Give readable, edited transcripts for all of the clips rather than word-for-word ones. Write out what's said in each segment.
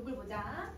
요걸 보자.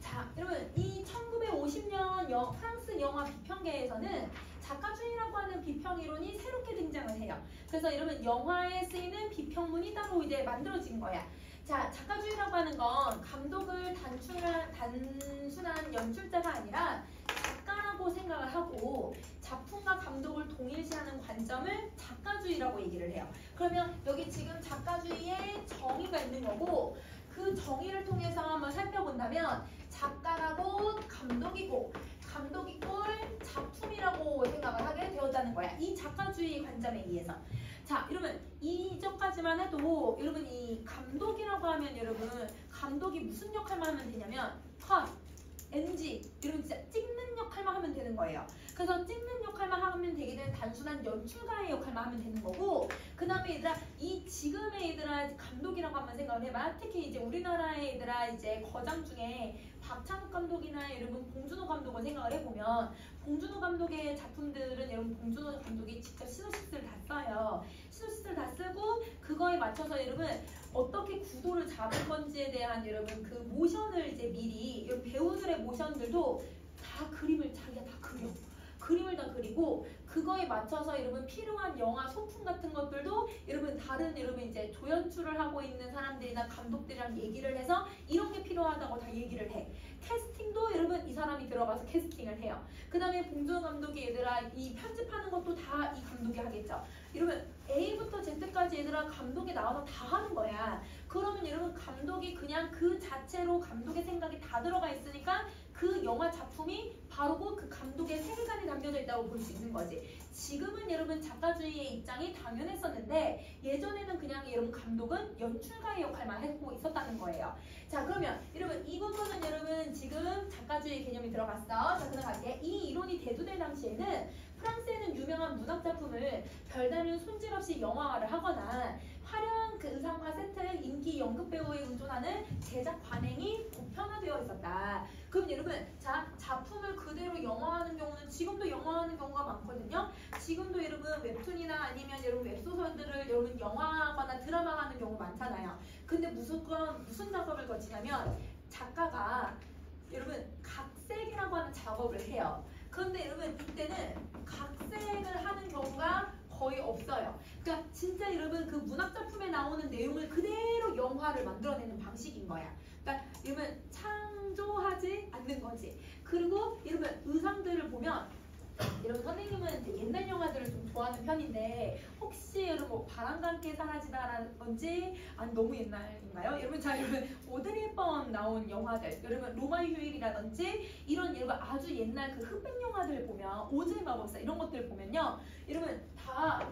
자, 여러분 이 1950년 프랑스 영화 비평계에서는 작가주의라고 하는 비평 이론이 새롭게 등장을 해요. 그래서 여러분 영화에 쓰이는 비평문이 따로 이제 만들어진 거야. 자, 작가주의라고 하는 건 감독을 단순한 연출자가 아니라 작가라고 생각을 하고 작품과 감독을 동일시하는 관점을 작가주의라고 얘기를 해요. 그러면 여기 지금 작가주의에 정의가 있는 거고 그 정의를 통해서 한번 살펴본다면 작가라고 감독이고 감독이 꼴 작품이라고 생각을 하게 되었다는 거야. 이 작가주의 관점에 의해서. 자, 여러분 이전까지만 해도 여러분 이 감독이라고 하면 여러분 감독이 무슨 역할만 하면 되냐면 컷, NG 이런 진짜 찍는 역할만 하면 되는 거예요. 그래서 찍는 역할만 하면 되게 되는 단순한 연출가의 역할만 하면 되는 거고 그 다음에 얘들아 이 지금의 얘들아 감독이라고 한번 생각을 해봐. 특히 이제 우리나라의 얘들아 이제 거장 중에 박찬욱 감독이나 여러분 봉준호 감독을 생각을 해보면 봉준호 감독의 작품들은 여러분 봉준호 감독이 직접 시소식스를 다 써요. 시소식스를 다 쓰고 그거에 맞춰서 여러분 어떻게 구도를 잡을 건지에 대한 여러분 그 모션을 이제 미리 배우들의 모션들도 다 그림을 자기가 다 그려. 그림을 다 그리고 그거에 맞춰서 여러분 필요한 영화 소품 같은 것들도 여러분 다른 여러분 이제 조연출을 하고 있는 사람들이나 감독들이랑 얘기를 해서 이런 게 필요하다고 다 얘기를 해. 캐스팅도 여러분 이 사람이 들어가서 캐스팅을 해요. 그 다음에 봉준호 감독이 얘들아 이 편집하는 것도 다 이 감독이 하겠죠. 여러분 A부터 Z까지 얘들아 감독이 나와서 다 하는 거야. 그러면 여러분 감독이 그냥 그 자체로 감독의 생각이 다 들어가 있으니까 그 영화 작품이 바로 그 감독의 세계관이 담겨져 있다고 볼 수 있는 거지. 지금은 여러분 작가주의의 입장이 당연했었는데 예전에는 그냥 여러분 감독은 연출가의 역할만 하고 있었다는 거예요. 자, 그러면 여러분 이 부분은 여러분 지금 작가주의 개념이 들어갔어. 자, 그럼 갈게. 이 이론이 대두될 당시에는 프랑스에는 유명한 문학작품을 별다른 손질 없이 영화화를 하거나 화려한 그 의상과 세트를 인기 연극배우에 의존하는 제작 관행이 보편화되어 있었다. 그럼 여러분 자 작품을 그대로 영화화하는 경우는 지금도 영화화하는 경우가 많거든요. 지금도 여러분 웹툰이나 아니면 여러분 웹소설들을 여러분 영화화하거나 드라마화하는 경우 많잖아요. 근데 무슨 작업을 거치냐면 작가가 여러분 각색이라고 하는 작업을 해요. 그런데 여러분 이때는 각색을 하는 경우가 거의 없어요. 그러니까 진짜 여러분 그 문학작품에 나오는 내용을 그대로 영화를 만들어내는 방식인 거야. 그러니까 여러분 창조하지 않는 거지. 그리고 여러분 의상들을 보면 여러분 선생님은 옛날 영화들을 좀 좋아하는 편인데 혹시 여러분 뭐 바람과 함께 사라지다라든지 아니 너무 옛날인가요? 여러분 자 여러분 오드리 헵번 나온 영화들 여러분 로마의 휴일이라든지 이런 여러분 아주 옛날 그 흑백 영화들 보면 오즈의 마법사 이런 것들 보면요 여러분 다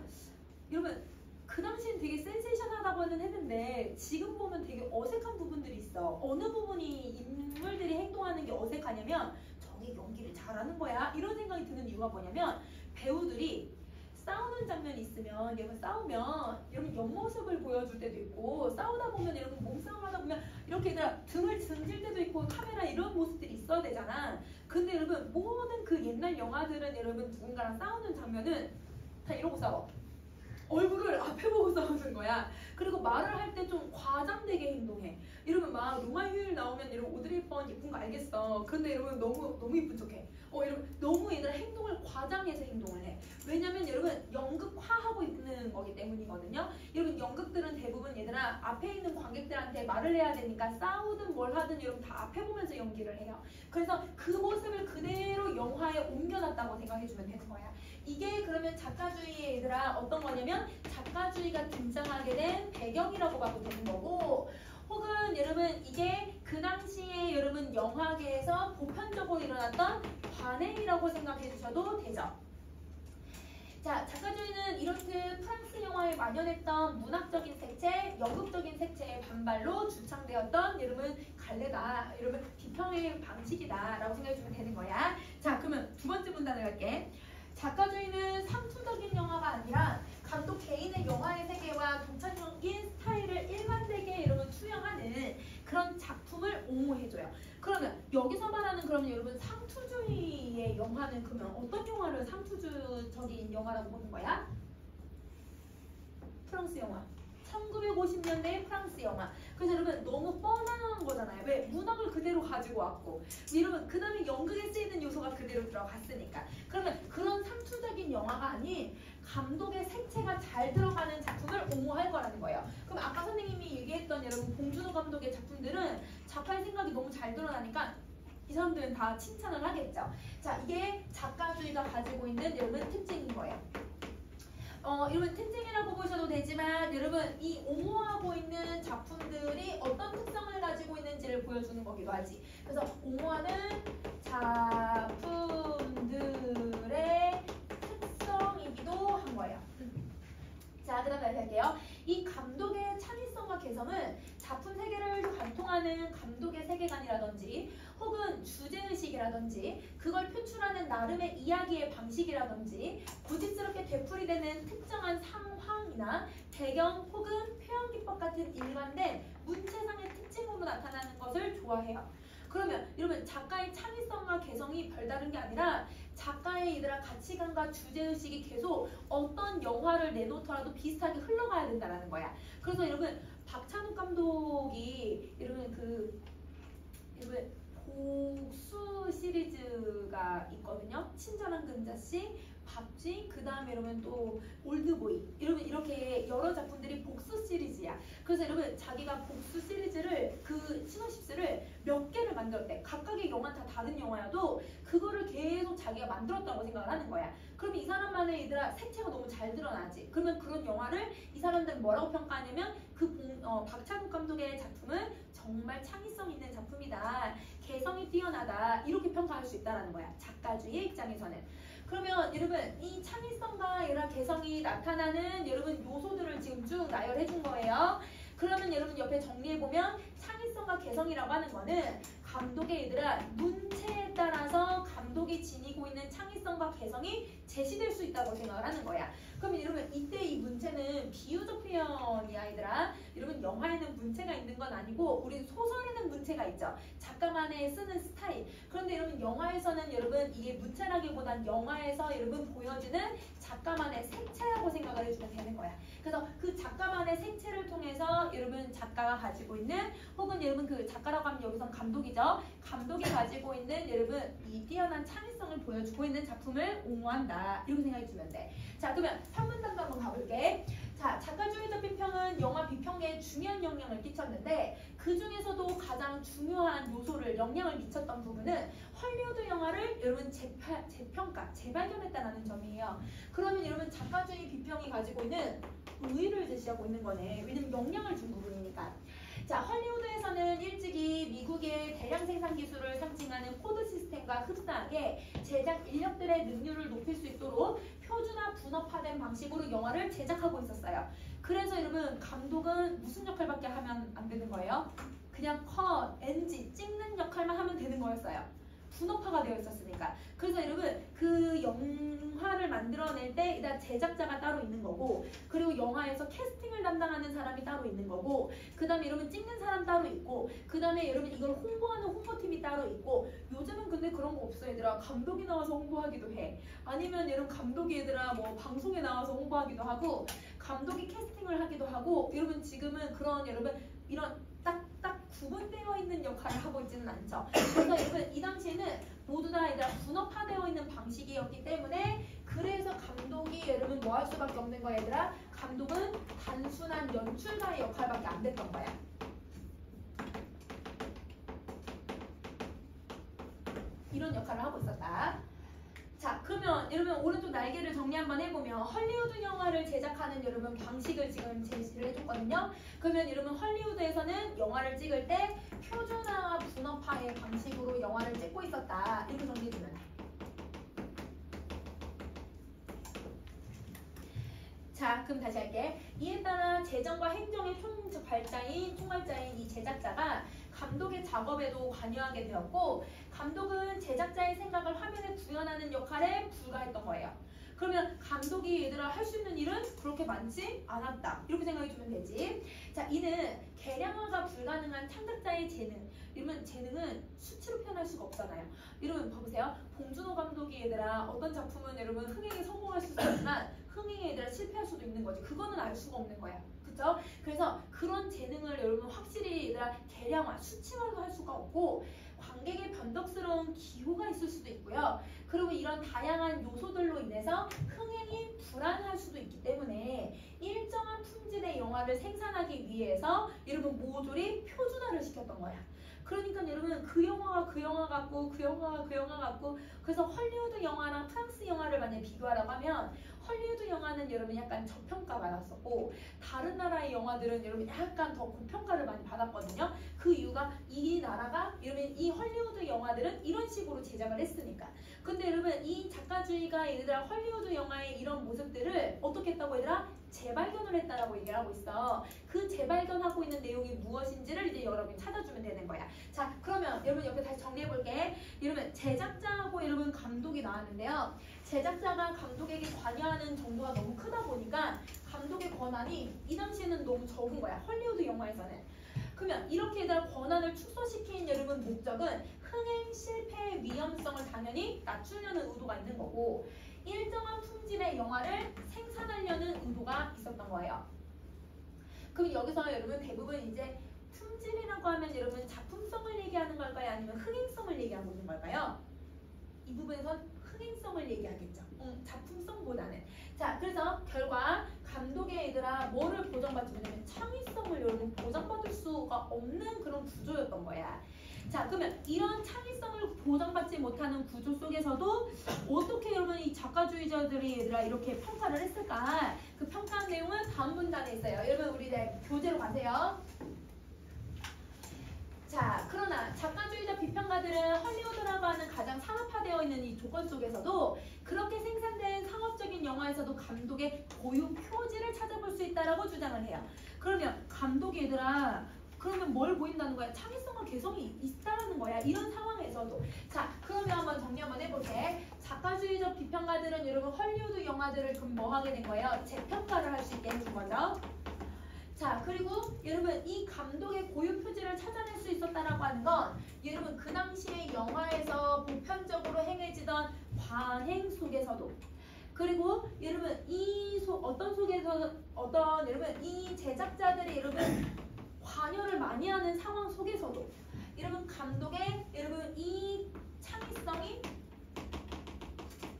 여러분 그 당시엔 되게 센세이션하다고는 했는데 지금 보면 되게 어색한 부분들이 있어. 어느 부분이 인물들이 행동하는 게 어색하냐면 저게 연기를 잘하는 거야 이런 생각이 드는 이유가 뭐냐면 배우들이 싸우는 장면이 있으면 여러분 싸우면 여러분 옆모습을 보여줄 때도 있고 싸우다 보면 여러분 몸싸움 하다 보면 이렇게 얘들아 등을 등질 때도 있고 카메라 이런 모습들이 있어야 되잖아. 근데 여러분 모든 그 옛날 영화들은 여러분 누군가랑 싸우는 장면은 다 이러고 싸워. 얼굴을 앞에 보고 싸우는 거야. 그리고 말을 할 때 좀 과장되게 행동해. 여러분 막 로마의 휴일 나오면 여러분 오드리 헵번 예쁜 거 알겠어. 근데 여러분 너무 예쁜 척해. 여러분 너무 얘들 행동을 과장해서 행동을 해. 왜냐면 여러분 연극화하고 있는 거기 때문이거든요. 여러분 연극들은 대부분 얘들아 앞에 있는 관객들한테 말을 해야 되니까 싸우든 뭘 하든 여러분 다 앞에 보면서 연기를 해요. 그래서 그 모습을 그대로 영화에 옮겨놨다고 생각해주면 되는 거야. 이게 그러면 작가주의의 얘들아 어떤 거냐면 작가주의가 등장하게 된 배경이라고 봐도 되는 거고 혹은 여러분 이게 그 당시에 여러분 영화계에서 보편적으로 일어났던 관행이라고 생각해 주셔도 되죠. 자, 작가주의는 이렇듯 프랑스 영화에 만연했던 문학적인 색채, 연극적인 색채의 반발로 주창되었던 여러분 갈래다, 여러분 비평의 방식이다 라고 생각해 주면 되는 거야. 자, 그러면 두 번째 문단을 갈게. 작가주의는 상투적인 영화가 아니라 감독 개인의 영화의 세계와 독창적인 스타일을 일관되게 여러분 투영하는 그런 작품을 옹호해줘요. 그러면 여기서 말하는 그러면 여러분 상투주의의 영화는 그러면 어떤 영화를 상투주적인 영화라고 보는 거야? 프랑스 영화. 1950년대의 프랑스 영화. 그래서 여러분 너무 뻔한 거잖아요. 왜? 문학을 그대로 가지고 왔고 여러분 그 다음에 연극에 쓰이는 요소가 그대로 들어갔으니까. 그러면 그런 상투적인 영화가 아닌 감독의 색채가 잘 들어가는 작품을 옹호할 거라는 거예요. 그럼 아까 선생님이 얘기했던 여러분 봉준호 감독의 작품들은 작가의 생각이 너무 잘 드러나니까 이 사람들은 다 칭찬을 하겠죠. 자, 이게 작가주의가 가지고 있는 여러분 특징인 거예요. 여러분 특징이라고 보셔도 되지만 여러분 이 옹호하고 있는 작품들이 어떤 특성을 가지고 있는지를 보여주는 거기도 하지. 그래서 옹호하는 작품들의 특성이기도 한 거예요. 자, 그 다음 다시 할게요. 이 감독의 창의성과 개성은 작품 세계를 관통하는 감독의 세계관이라든지 혹은 주제의식이라든지 그걸 표출하는 나름의 이야기의 방식이라든지 고집스럽게 되풀이되는 특정한 상황이나 배경 혹은 표현기법 같은 일관된 문체상의 특징으로 나타나는 것을 좋아해요. 그러면 여러분 작가의 창의성과 개성이 별다른 게 아니라 작가의 이들아 가치관과 주제의식이 계속 어떤 영화를 내놓더라도 비슷하게 흘러가야 된다는 거야. 그래서 여러분 박찬욱 감독이 여러분 여러분 복수 시리즈가 있거든요. 친절한 금자씨, 박쥐, 그 다음에 여러분 또 올드보이. 여러분 이렇게 여러 작품들이 복수 시리즈야. 그래서 여러분 자기가 복수 시리즈를 그 시놉시스를 몇 개를 만들었대. 각각의 영화는 다 다른 영화여도 그거를 계속 자기가 만들었다고 생각을 하는 거야. 그러면 이 사람만의 얘들아 색채가 너무 잘 드러나지. 그러면 그런 영화를 이 사람들은 뭐라고 평가하냐면 박찬욱 감독의 작품은 정말 창의성 있는 작품이다. 개성이 뛰어나다. 이렇게 평가할 수 있다는 거야. 작가주의 입장에서는. 그러면 여러분 이 창의성과 여러 개성이 나타나는 여러분 요소들을 지금 쭉 나열해 준 거예요. 그러면 여러분 옆에 정리해보면 창의성과 개성이라고 하는 거는 감독의 얘들아 문체에 따라서 감독이 지니고 있는 창의성과 개성이 제시될 수 있다고 생각을 하는 거야. 그러면 여러분 이때 이 문체는 비유적 표현이야 얘들아. 여러분 영화에는 문체가 있는 건 아니고 우리 소설에는 문체가 있죠. 작가만의 쓰는 스타일. 그런데 여러분 영화에서는 여러분 이게 문체라기보단 영화에서 여러분 보여지는 작가만의 색채라고 생각을 해주면 되는 거야. 그래서 그 작가만의 색채를 통해서 여러분 작가가 가지고 있는 혹은 여러분 그 작가라고 하면 여기선 감독이죠. 감독이 가지고 있는 여러분 이 뛰어난 창의성을 보여주고 있는 작품을 옹호한다. 이렇게 생각해 주면 돼. 자, 그러면 판문단도 한번 가볼게. 자, 작가주의적 비평은 영화 비평에 중요한 영향을 끼쳤는데 그 중에서도 가장 중요한 요소를 영향을 미쳤던 부분은 헐리우드 영화를 여러분 재평가, 재발견했다는 점이에요. 그러면 여러분 작가주의 비평이 가지고 있는 의의를 제시하고 있는 거네. 왜냐면 영향을 준 부분이니까. 자, 헐리우드에서는 일찍이 미국의 대량 생산 기술을 상징하는 코드 시스템과 흡사하게 제작 인력들의 능률을 높일 수 있도록 표준화 분업화된 방식으로 영화를 제작하고 있었어요. 그래서 여러분 감독은 무슨 역할밖에 하면 안 되는 거예요? 그냥 컷, NG, 찍는 역할만 하면 되는 거였어요. 분업화가 되어 있었으니까. 그래서 여러분 그 영화를 만들어낼 때 일단 제작자가 따로 있는 거고 그리고 영화에서 캐스팅을 담당하는 사람이 따로 있는 거고 그 다음에 여러분 찍는 사람 따로 있고 그 다음에 여러분 이걸 홍보하는 홍보팀이 따로 있고 요즘은 근데 그런 거 없어 얘들아. 감독이 나와서 홍보하기도 해. 아니면 여러분 감독이 얘들아 뭐 방송에 나와서 홍보하기도 하고 감독이 캐스팅을 하기도 하고 여러분 지금은 그런 여러분 이런 딱 구분되어 있는 역할을 하고 있지는 않죠. 그래서 여러분 이 당시에는 모두 다 분업화되어 있는 방식이었기 때문에 그래서 감독이 여러분 뭐 할 수밖에 없는 거야 얘들아. 감독은 단순한 연출가의 역할밖에 안 됐던 거야. 이런 역할을 하고 있었다. 자, 그러면 여러분 오른쪽 날개를 정리 한번 해보면 헐리우드 영화를 제작하는 여러분 방식을 지금 제시를 해줬거든요. 그러면 여러분 헐리우드에서는 영화를 찍을 때 표준화와 분업화의 방식으로 영화를 찍고 있었다. 이렇게 정리해주면 돼. 자, 그럼 다시 할게. 이에 따라 재정과 행정의 총괄자인 이 제작자가 감독의 작업에도 관여하게 되었고 감독은 제작자의 생각을 화면에 구현하는 역할에 불과했던 거예요. 그러면 감독이 얘들아 할 수 있는 일은 그렇게 많지 않았다. 이렇게 생각해 주면 되지. 자, 이는 개량화가 불가능한 창작자의 재능. 이러면 재능은 수치로 표현할 수가 없잖아요. 여러분 봐보세요. 봉준호 감독이 얘들아 어떤 작품은 여러분 흥행에 성공할 수도 있지만 흥행에 얘들아 실패할 수도 있는 거지. 그거는 알 수가 없는 거야. 그쵸? 그래서 그런 재능을 여러분 확실히 얘들아 계량화, 수치화도 할 수가 없고 관객의 변덕스러운 기호가 있을 수도 있고요. 그리고 이런 다양한 요소들로 인해서 흥행이 불안할 수도 있기 때문에 일정한 품질의 영화를 생산하기 위해서 여러분 모조리 표준화를 시켰던 거야. 그러니까 여러분 그 영화가 그 영화 같고 그 영화가 그 영화 같고 그래서 헐리우드 영화랑 프랑스 영화를 만약에 비교하라고 하면 헐리우드 영화는 여러분 약간 저평가 받았었고 다른 나라의 영화들은 여러분 약간 더 고평가를 많이 받았거든요. 그 이유가 이 나라가 여러분 이 헐리우드 영화들은 이런 식으로 제작을 했으니까. 근데 여러분 이 작가주의가 얘들아 헐리우드 영화의 이런 모습들을 어떻게 했다고 얘들아? 재발견을 했다라고 얘기를 하고 있어. 그 재발견하고 있는 내용이 무엇인지를 이제 여러분이 찾아주면 되는 거야. 자, 그러면 여러분 옆에 다시 정리해볼게. 여러분 제작자하고 여러분 감독이 나왔는데요. 제작자가 감독에게 관여하는 정도가 너무 크다 보니까 감독의 권한이 이 당시에는 너무 적은 거야. 헐리우드 영화에서는. 그러면 이렇게 얘들아 권한을 축소시킨 여러분 목적은 흥행 실패의 위험성을 당연히 낮추려는 의도가 있는 거고 일정한 품질의 영화를 생산하려는 의도가 있었던 거예요. 그럼 여기서 여러분 대부분 이제 품질이라고 하면 여러분 작품성을 얘기하는 걸까요? 아니면 흥행성을 얘기하고 있는 걸까요? 이 부분에선 흥행성을 얘기하겠죠. 작품성보다는. 자, 그래서 결과 감독의 얘들아 뭐를 보장받지 못하면 창의성을 여러분 보장받을 수가 없는 그런 구조였던 거야. 자, 그러면 이런 창의성을 보장받지 못하는 구조 속에서도 어떻게 여러분 이 작가주의자들이 얘들아 이렇게 평가를 했을까? 그 평가한 내용은 다음 문단에 있어요. 여러분 우리 이제 교재로 가세요. 자, 그러나 작가주의자 비평가들은 헐리우드라고 하는 가장 상업화되어 있는 이 조건 속에서도 그렇게 생산된 상업적인 영화에서도 감독의 고유 표지를 찾아볼 수 있다라고 주장을 해요. 그러면 감독이 얘들아 그러면 뭘 보인다는 거야? 창의성과 개성이 있다는 거야. 이런 상황에서도. 자, 그러면 한번 정리 한번 해볼게. 작가주의적 비평가들은 여러분 헐리우드 영화들을 좀 뭐 하게 된 거예요? 재평가를 할 수 있게 해준 거죠. 자, 그리고 여러분 이 감독의 고유 표지를 찾아낼 수 있었다라고 하는 건 여러분 그 당시에 영화에서 보편적으로 행해지던 관행 속에서도 그리고 여러분 여러분 이 제작자들이 여러분 관여를 많이 하는 상황 속에서도 여러분 감독의 여러분 이 창의성이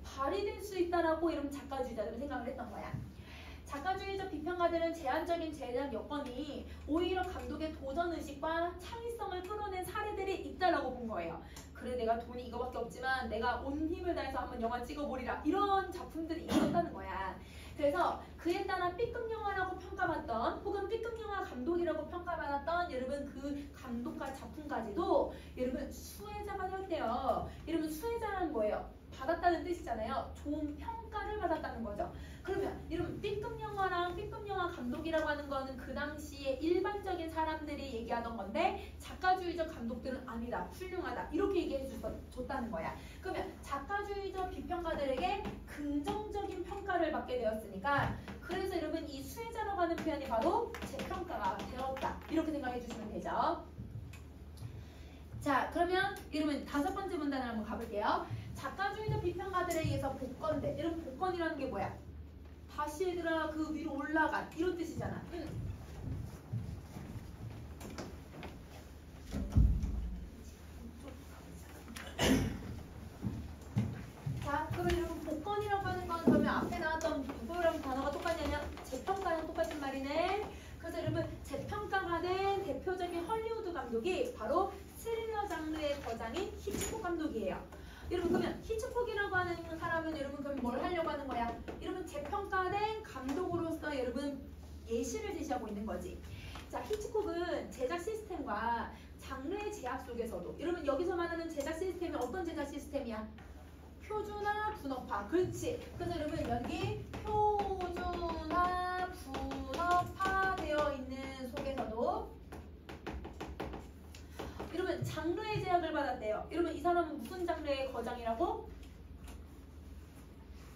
발휘될 수 있다라고 여러분 작가주의자들은 생각을 했던 거야. 작가주의적 비평가들은 제한적인 제작 여건이 오히려 감독의 도전의식과 창의성을 끌어낸 사례들이 있다라고 본 거예요. 그래 내가 돈이 이거밖에 없지만 내가 온 힘을 다해서 한번 영화 찍어보리라 이런 작품들이 있었다는 거야. 그래서 그에 따라 B급 영화라고 평가받던 혹은 B급 영화 감독이라고 평가받았던 여러분 그 감독과 작품까지도 여러분 수혜자가 되었대요. 여러분 수혜자는 뭐예요? 받았다는 뜻이잖아요. 좋은 평가를 받았다는 거죠. 그러면 여러분 B급 영화랑 B급 영화 감독이라고 하는 거는 그 당시에 일반적인 사람들이 얘기하던 건데 작가주의적 감독들은 아니다, 훌륭하다 이렇게 얘기해 줬다는 거야. 그러면 작가주의적 비평가들에게 긍정적인 평가를 받게 되었으니까 그래서 여러분 이 수혜자라고 하는 표현이 바로 재평가가 되었다 이렇게 생각해 주시면 되죠. 자, 그러면 여러분 5번째 문단을 한번 가볼게요. 작가주의적 비평가들에 의해서 복권대. 여러분 복권이라는 게 뭐야? 다시 얘들아 그 위로 올라간 이런 뜻이잖아. 자, 그러면 여러분 복권이라고 하는 건 그러면 앞에 나왔던 누구랑 단어가 똑같냐면 재평가랑 똑같은 말이네. 그래서 여러분 재평가가 된 대표적인 헐리우드 감독이 바로 스릴러 장르의 거장인 히치콕 감독이에요. 여러분 그러면 히치콕이라고 하는 사람은 여러분 그럼 뭘 하려고 하는 거야? 여러분 재평가된 감독으로서 여러분 예시를 제시하고 있는 거지. 자, 히치콕은 제작 시스템과 장르의 제약 속에서도 여러분 여기서 말하는 제작 시스템이 어떤 제작 시스템이야? 표준화, 분업화. 그렇지. 그래서 여러분 여기 표준화, 분업화 되어 있는 속에서도 여러분 장르의 제약을 받았대요. 여러분 이 사람은 무슨 장르의 거장이라고?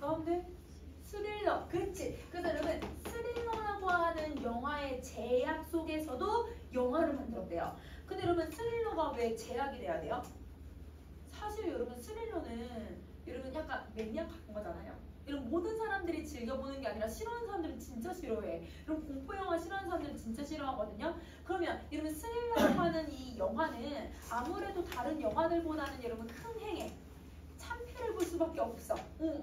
가운데 스릴러. 그렇지. 그래서 여러분 스릴러라고 스릴러하는 영화의 제약 속에서도 영화를 만들었대요. 근데 여러분 스릴러가 왜 제약이 돼야 돼요? 사실 여러분 스릴러는 여러분 약간 매니악한 거잖아요. 이런 모든 사람들이 즐겨보는 게 아니라 싫어하는 사람들은 진짜 싫어해. 이런 공포영화 싫어하는 사람들은 진짜 싫어하거든요. 그러면 여러분 스릴러라고 하는 이 영화는 아무래도 다른 영화들보다는 여러분 흥행에 참패를 볼 수밖에 없어.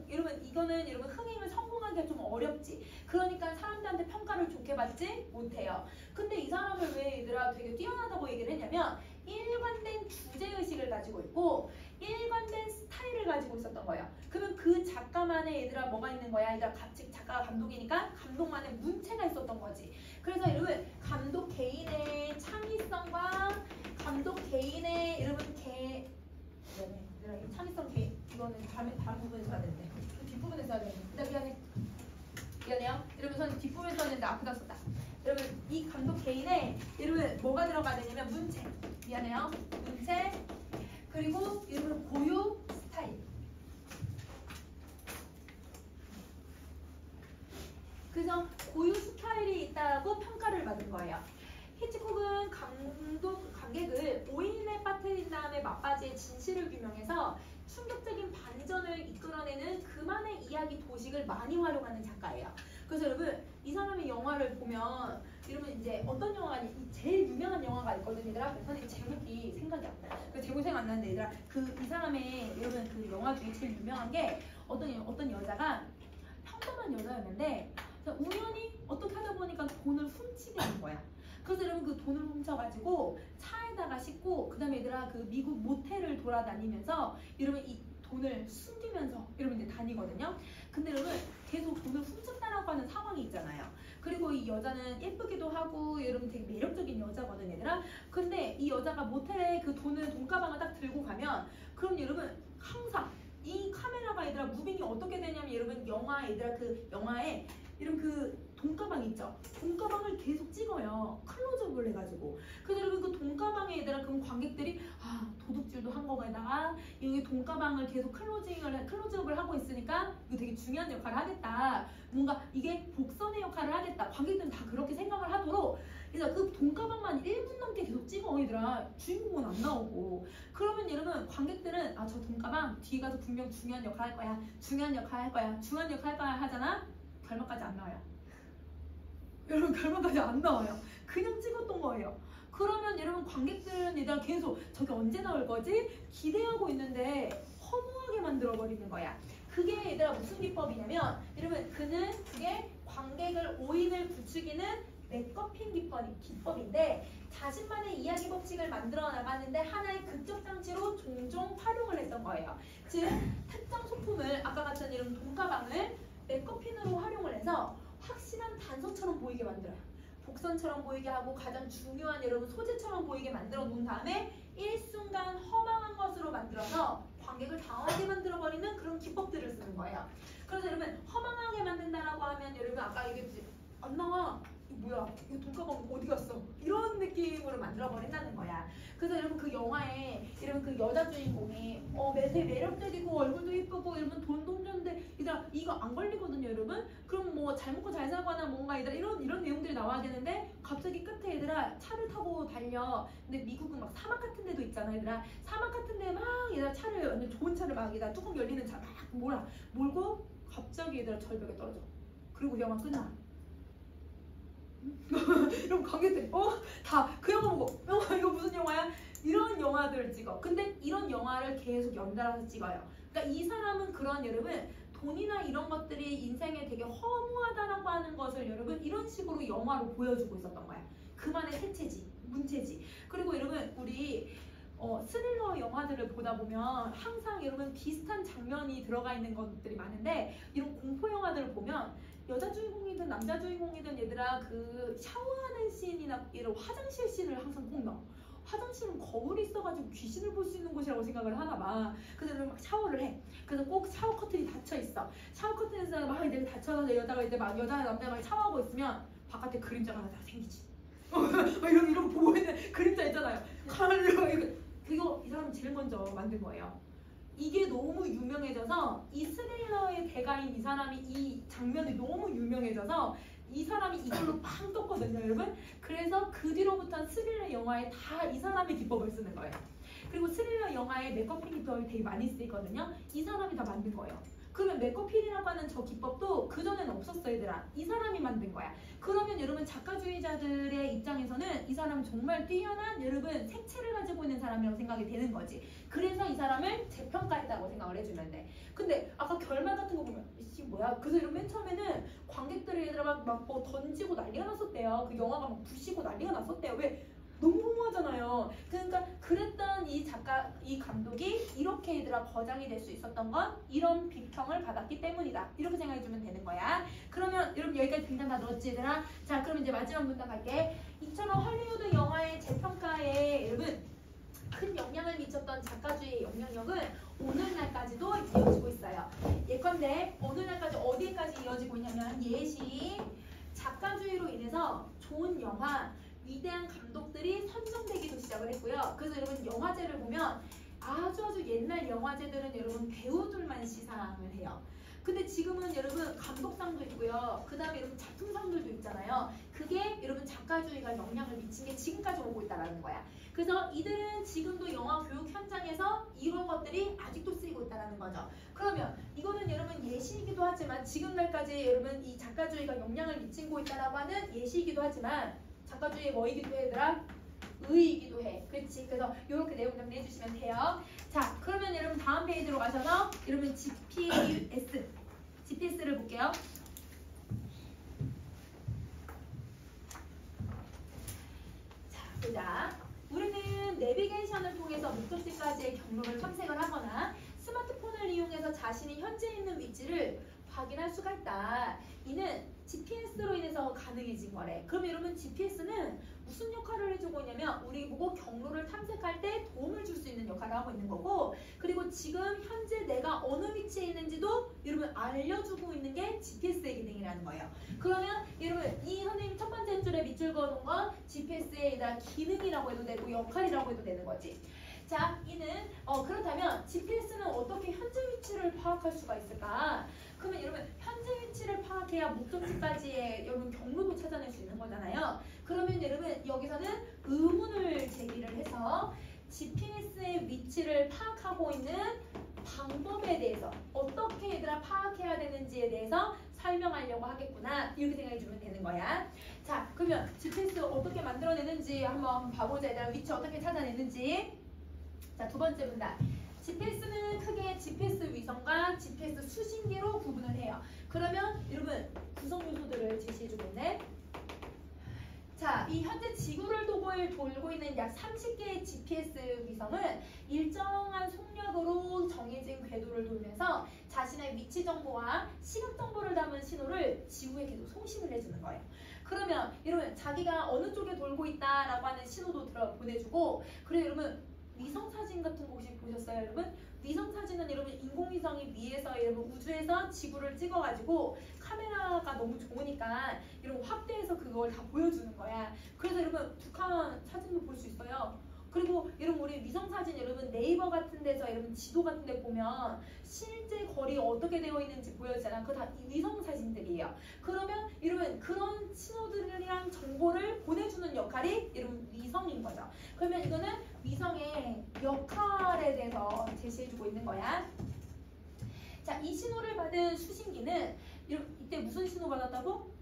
여러분 이거는 여러분 흥행을 성공하기가 좀 어렵지. 그러니까 사람들한테 평가를 좋게 받지 못해요. 근데 이 사람을 왜 얘들아 되게 뛰어나다고 얘기를 했냐면 일관된 주제의식을 가지고 있고 일관된 스타일을 가지고 있었던 거예요. 그러면 그 작가만의 얘들아 뭐가 있는 거야? 얘들아 작가가 감독이니까 감독만의 문체가 있었던 거지. 그래서 여러분 감독 개인의 창의성과 감독 개인의 여러분 창의성 개인 이거는 다른 부분에서 해야 되는데 뒷부분에서 해야 되는데 미안해요. 여러분 저는 뒷부분에서 해야 되는데 앞에다 썼다. 여러분 이 감독 개인의 여러분 뭐가 들어가야 되냐면 문체 미안해요. 문체 그리고 여러분 고유 스타일. 그래서 고유 스타일이 있다고 평가를 받은 거예요. 히치콕은 관객을 오인에 빠뜨린 다음에 막바지에 진실을 규명해서 충격적인 반전을 이끌어내는 그만의 이야기 도식을 많이 활용하는 작가예요. 그래서 여러분 이 사람의 영화를 보면 여러분 이제 어떤 영화가 제일 유명한 영화가 있거든요. 얘들아. 그래서 제목이 생각이 안 나. 그 제목이 생각 안 나는데 얘들아 이 사람의 여러분 그 영화 중에 제일 유명한 게 어떤 여자가 평범한 여자였는데 우연히 어떻게 하다 보니까 돈을 훔치게 된 거야. 그래서 여러분 그 돈을 훔쳐가지고 차에다가 싣고 그 다음에 얘들아 그 미국 모텔을 돌아다니면서 여러분 이 돈을 숨기면서 여러분 이제 다니거든요. 근데 여러분 계속 돈을 훔쳤다라고 하는 상황이 있잖아요. 그리고 이 여자는 예쁘기도 하고 여러분 되게 매력적인 여자거든 얘들아. 근데 이 여자가 모텔에 그 돈가방을 딱 들고 가면 그럼 여러분 항상 이 카메라가 얘들아 무빙이 어떻게 되냐면 여러분 얘들아 그 영화에 이런 그 돈가방 있죠? 돈가방을 계속 찍어요. 클로즈업을 해가지고. 그래서 여러분 그 돈가방에 얘들아 그럼 관객들이 도둑질도 한 거에다가 여기 돈가방을 계속 클로즈업을 하고 있으니까 이거 되게 중요한 역할을 하겠다. 뭔가 이게 복선의 역할을 하겠다. 관객들은 다 그렇게 생각을 하도록 그래서 그 돈가방만 1분 넘게 계속 찍어 얘들아. 주인공은 안 나오고. 그러면 여러분 관객들은 저 돈가방 뒤에 가서 분명 중요한 역할 할 거야. 중요한 역할 할 거야 하잖아. 결말까지 안 나와요. 여러분 결말까지 안 나와요. 그냥 찍었던 거예요. 그러면 여러분 관객들은 얘들아 계속 저게 언제 나올 거지? 기대하고 있는데 허무하게 만들어버리는 거야. 그게 얘들아 무슨 기법이냐면 여러분 그게 관객을 오인을 부추기는 맥거핀 기법인데 자신만의 이야기 법칙을 만들어 나가는데 하나의 극적 장치로 종종 활용을 했던 거예요. 즉 특정 소품을 아까 같은 이런 돈가방을 맥거핀으로 활용을 해서 확실한 단서처럼 보이게 만들어요. 복선처럼 보이게 하고 가장 중요한 여러분 소재처럼 보이게 만들어 놓은 다음에 일순간 허망한 것으로 만들어서 관객을 당황하게 만들어버리는 그런 기법들을 쓰는 거예요. 그래서 여러분 허망하게 만든다라고 하면 여러분 아까 얘기했지 안 나와. 뭐야 이거 돈가방 어디 갔어? 이런 느낌으로 만들어버린다는 거야. 그래서 여러분 그 영화에 여러분 그 여자 주인공이 되게 매력적이고 얼굴도 예쁘고 여러분 돈도 줬는데 얘들아 이거 안 걸리거든요 여러분. 그럼 뭐 잘 먹고 잘 살거나 뭔가 얘들아 이런 내용들이 나와야 되는데 갑자기 끝에 얘들아 차를 타고 달려. 근데 미국은 막 사막 같은 데도 있잖아 얘들아. 사막 같은 데 막 얘들아 차를 완전 좋은 차를 막 얘들아 뚜껑 열리는 차 막 몰고 갑자기 얘들아 절벽에 떨어져. 그리고 영화 끝나. 이런 관객들이 다 그 영화 보고 이거 무슨 영화야? 이런 영화들을 찍어. 근데 이런 영화를 계속 연달아서 찍어요. 그러니까 이 사람은 그런 여러분 돈이나 이런 것들이 인생에 되게 허무하다라고 하는 것을 여러분 이런 식으로 영화로 보여주고 있었던 거야. 그만의 색채지, 문체지. 그리고 여러분 우리 스릴러 영화들을 보다 보면 항상 여러분 비슷한 장면이 들어가 있는 것들이 많은데 이런 공포 영화들을 보면 여자 주인공이든 남자 주인공이든 얘들아 그 샤워하는 씬이나 이런 화장실 씬을 항상 꼭 넣어. 화장실은 거울이 있어가지고 귀신을 볼 수 있는 곳이라고 생각을 하나 봐. 그래서 막 샤워를 해. 그래서 꼭 샤워 커튼이 닫혀 있어. 샤워 커튼에서 막 이제 닫혀서 여자가 이제 막 여자 남자가 샤워하고 있으면 바깥에 그림자가 하나 생기지. 이런 보고 있는 그림자 있잖아요. 이거 이 사람이 제일 먼저 만든 거예요. 이게 너무 유명해져서 이 스릴러의 대가인 이 사람이 이 장면이 너무 유명해져서 이 사람이 이걸로 팡 떴거든요, 여러분. 그래서 그 뒤로부터는 스릴러 영화에 다 이 사람의 기법을 쓰는 거예요. 그리고 스릴러 영화에 맥커핀 기법이 되게 많이 쓰이거든요. 이 사람이 다 만든 거예요. 그러면 맥커핀이라고 하는 저 기법도 그전에는 없었어, 얘들아. 이 사람이 만든 거야. 그러면 여러분 작가주의자들의 입장에서는 이 사람은 정말 뛰어난 여러분 색채를 가지고 있는 사람이라고 생각이 되는 거지. 그래서 이 사람을 재평가했다고 생각을 해주면 돼. 근데 아까 결말 같은 거 보면 이게 뭐야? 그래서 이런 맨 처음에는 관객들이 얘들아 막 뭐 던지고 난리가 났었대요. 그 영화가 막 부시고 난리가 났었대요. 왜? 너무 허무하잖아요. 그러니까 그랬던 이 작가, 이 감독이 이렇게 얘들아 거장이 될 수 있었던 건 이런 비평을 받았기 때문이다. 이렇게 생각해주면 되는 거야. 그러면 여러분 여기까지 등장 다 넣었지 얘들아? 자, 그럼 이제 마지막 문단 갈게. 이처럼 헐리우드 영화의 재평가에 여러분 큰 영향을 미쳤던 작가주의의 영향력은 오늘날까지도 이어지고 있어요. 예컨대 오늘날까지 어디까지 이어지고 있냐면 예시 작가주의로 인해서 좋은 영화 위대한 감독들이 선정되기도 시작을 했고요. 그래서 여러분 영화제를 보면 아주 옛날 영화제들은 여러분 배우들만 시상을 해요. 근데 지금은 여러분 감독상도 있고요. 그 다음에 여러분 작품상들도 있잖아요. 그게 여러분 작가주의가 영향을 미친 게 지금까지 오고 있다는 거야. 그래서 이들은 지금도 영화 교육 현장에서 이런 것들이 아직도 쓰이고 있다는 거죠. 그러면 이거는 여러분 예시이기도 하지만 지금날까지 여러분 이 작가주의가 영향을 미치고 있다라고 하는 예시이기도 하지만 작가주의의 뭐이기도 해, 얘들아? 의이기도 해. 그렇지? 그래서 이렇게 내용 정리해 주시면 돼요. 자, 그러면 여러분 다음 페이지로 가셔서 여러분 GPS를 볼게요. 자, 보자. 우리는 내비게이션을 통해서 목적지까지의 경로를 탐색을 하거나 스마트폰을 이용해서 자신이 현재 있는 위치를 확인할 수가 있다. 이는 GPS로 인해서 가능해진 거래. 그럼 여러분 GPS는 무슨 역할을 해주고 있냐면 우리 보고 경로를 탐색할 때 도움을 줄 수 있는 역할을 하고 있는 거고, 그리고 지금 현재 내가 어느 위치에 있는지도 여러분 알려주고 있는 게 GPS의 기능이라는 거예요. 그러면 여러분 이 선생님 첫 번째 줄에 밑줄 그어놓은 건 GPS의 기능이라고 해도 되고 역할이라고 해도 되는 거지. 자, 이는 그렇다면 GPS는 어떻게 현재 위치를 파악할 수가 있을까? 그러면 여러분 현재 위치를 파악해야 목적지까지의 여러분 경로도 찾아낼 수 있는 거잖아요. 그러면 여러분 여기서는 의문을 제기를 해서 GPS의 위치를 파악하고 있는 방법에 대해서 어떻게 얘들아 파악해야 되는지에 대해서 설명하려고 하겠구나, 이렇게 생각해주면 되는 거야. 자, 그러면 GPS 어떻게 만들어내는지 한번 봐보자. 얘들아 위치 어떻게 찾아내는지. 자, 두 번째 문단. GPS는 크게 GPS 위성과 GPS 수신기로 구분을 해요. 그러면 여러분 구성 요소들을 제시해주고 있네. 자, 이 현재 지구를 돌고 있는 약 30개의 GPS 위성은 일정한 속력으로 정해진 궤도를 돌면서 자신의 위치 정보와 시각 정보를 담은 신호를 지구에 계속 송신을 해주는 거예요. 그러면 여러분 자기가 어느 쪽에 돌고 있다라고 하는 신호도 보내주고, 그리고 여러분 위성 사진 같은 거 혹시 보셨어요, 여러분? 위성 사진은 여러분 인공위성이 위에서 여러분 우주에서 지구를 찍어가지고 카메라가 너무 좋으니까 여러분 확대해서 그걸 다 보여주는 거야. 그래서 여러분 북한 사진도 볼 수 있어요. 그리고 여러분 우리 위성 사진 여러분 네이버 같은 데서 여러분 지도 같은 데 보면 실제 거리 어떻게 되어 있는지 보여주잖아. 그거 다 위성 사진들이에요. 그러면 여러분 그런 신호들이랑 정보를 보내주는 역할이 여러분 위성인 거죠. 그러면 이거는 위성의 역할에 대해서 제시해주고 있는 거야. 자, 이 신호를 받은 수신기는 이때 무슨 신호 받았다고?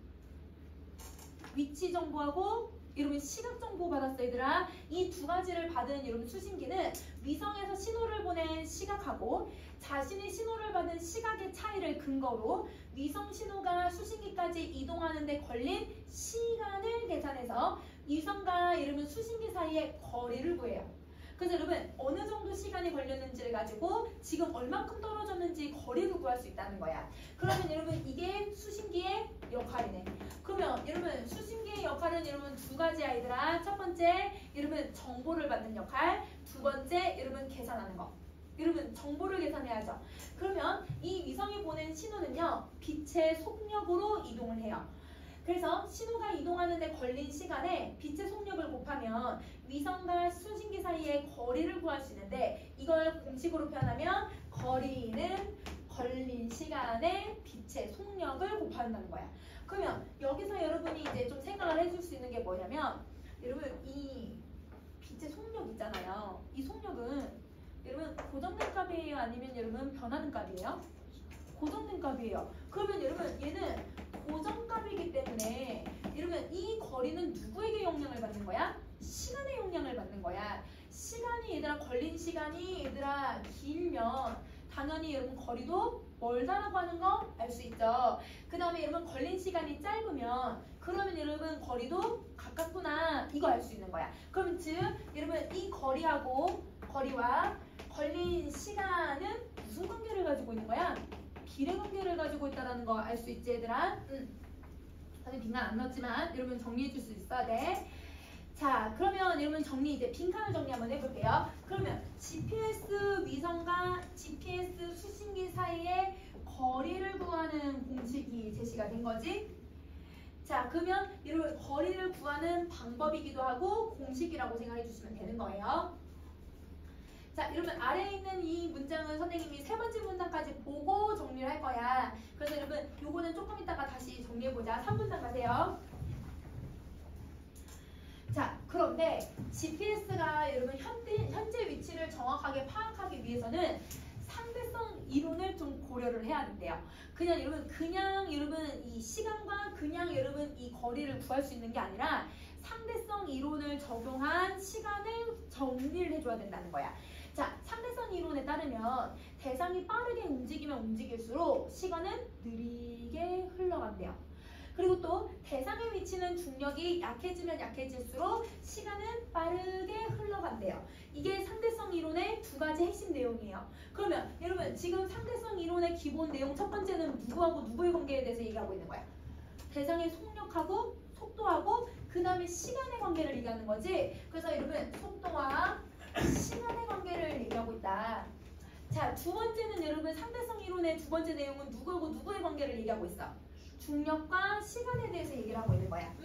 위치 정보하고 여러분 시각 정보 받았어, 얘들아. 이 두 가지를 받은 여러분 수신기는 위성에서 신호를 보낸 시각하고 자신이 신호를 받은 시각의 차이를 근거로 위성 신호가 수신기까지 이동하는 데 걸린 시간을 계산해서 위성과 여러분 수신기 사이의 거리를 구해요. 그래서 여러분 어느 정도 시간이 걸렸는지를 가지고 지금 얼마큼 떨어졌는지 거리를 구할 수 있다는 거야. 그러면 여러분 이게 수신기의 역할이네. 그러면 여러분 수신기의 역할은 여러분 두 가지 아이들아. 첫 번째 여러분 정보를 받는 역할, 두 번째 여러분 계산하는 거. 여러분 정보를 계산해야죠. 그러면 이 위성이 보낸 신호는요 빛의 속력으로 이동을 해요. 그래서 신호가 이동하는 데 걸린 시간에 빛의 속력을 곱하면 위성과 수신기 사이의 거리를 구할 수 있는데, 이걸 공식으로 표현하면 거리는 걸린 시간에 빛의 속력을 곱한다는 거야. 그러면 여기서 여러분이 이제 좀 생각을 해줄 수 있는 게 뭐냐면 여러분 이 빛의 속력 있잖아요. 이 속력은 여러분 고정된 값이에요? 아니면 여러분 변하는 값이에요? 고정된 값이에요. 그러면 여러분 얘는 고정값이기 때문에 여러분 이 거리는 누구에게 영향을 받는 거야? 시간의 영향을 받는 거야. 시간이 얘들아 걸린 시간이 얘들아 길면 당연히 여러분 거리도 멀다라고 하는 거 알 수 있죠. 그 다음에 여러분 걸린 시간이 짧으면 그러면 여러분 거리도 가깝구나 이거 알 수 있는 거야. 그럼 즉 여러분 이 거리와 걸린 시간은 무슨 관계를 가지고 있는 거야? 길의 관계를 가지고 있다는 거 알 수 있지 얘들아? 사실 빈칸 안 넣었지만 여러분 정리해 줄 수 있어야 돼. 자 그러면 여러분 이제 빈칸을 정리 한번 해볼게요. 그러면 GPS 위성과 GPS 수신기 사이의 거리를 구하는 공식이 제시가 된 거지. 자 그러면 여러분 거리를 구하는 방법이기도 하고 공식이라고 생각해 주시면 되는 거예요. 자 여러분 아래에 있는 이 문장은 선생님이 세 번째 문장까지 보고 정리를 할 거야. 그래서 여러분 요거는 조금 이따가 다시 정리해보자. 3분장 가세요. 자 그런데 GPS가 여러분 현재 위치를 정확하게 파악하기 위해서는 상대성 이론을 좀 고려를 해야 된대요. 그냥 여러분 이 시간과 그냥 여러분 이 거리를 구할 수 있는 게 아니라 상대성 이론을 적용한 시간을 정리를 해줘야 된다는 거야. 자, 상대성 이론에 따르면 대상이 빠르게 움직이면 움직일수록 시간은 느리게 흘러간대요. 그리고 또 대상의 위치는 중력이 약해지면 약해질수록 시간은 빠르게 흘러간대요. 이게 상대성 이론의 두 가지 핵심 내용이에요. 그러면 여러분 지금 상대성 이론의 기본 내용 첫 번째는 누구하고 누구의 관계에 대해서 얘기하고 있는 거야. 대상의 속력하고 속도하고 그 다음에 시간의 관계를 얘기하는 거지. 그래서 여러분 속도와 시간의 관계를 얘기하고 있다. 자, 두 번째는 여러분 상대성 이론의 두 번째 내용은 누구하고 누구의 관계를 얘기하고 있어. 중력과 시간에 대해서 얘기를 하고 있는 거야.